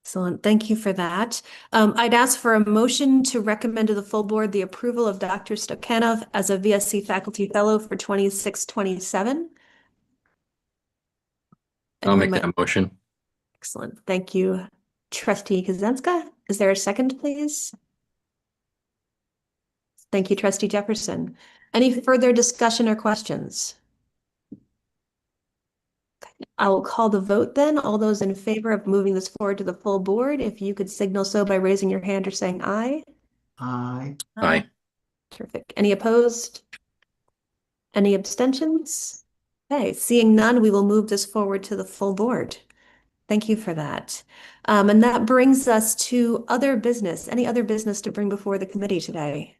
Excellent. Thank you for that. I'd ask for a motion to recommend to the full board the approval of Dr. Strokanov as a VSC Faculty Fellow for 26-27. I'll make that motion. Excellent. Thank you, Trustee Kozenska. Is there a second, please? Thank you, Trustee Jefferson. Any further discussion or questions? I will call the vote then. All those in favor of moving this forward to the full board, if you could signal so by raising your hand or saying aye. Aye. Aye. Terrific. Any opposed? Any abstentions? Okay, seeing none, we will move this forward to the full board. Thank you for that. And that brings us to other business. Any other business to bring before the committee today?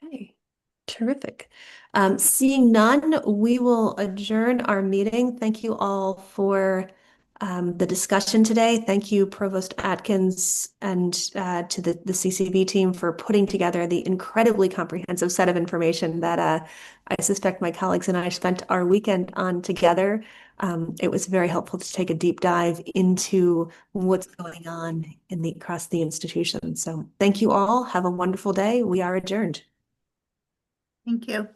Okay, terrific. Seeing none, we will adjourn our meeting. Thank you all for the discussion today. Thank you, Provost Atkins, and to the CCB team for putting together the incredibly comprehensive set of information that I suspect my colleagues and I spent our weekend on together. It was very helpful to take a deep dive into what's going on across the institution. So thank you all. Have a wonderful day. We are adjourned. Thank you.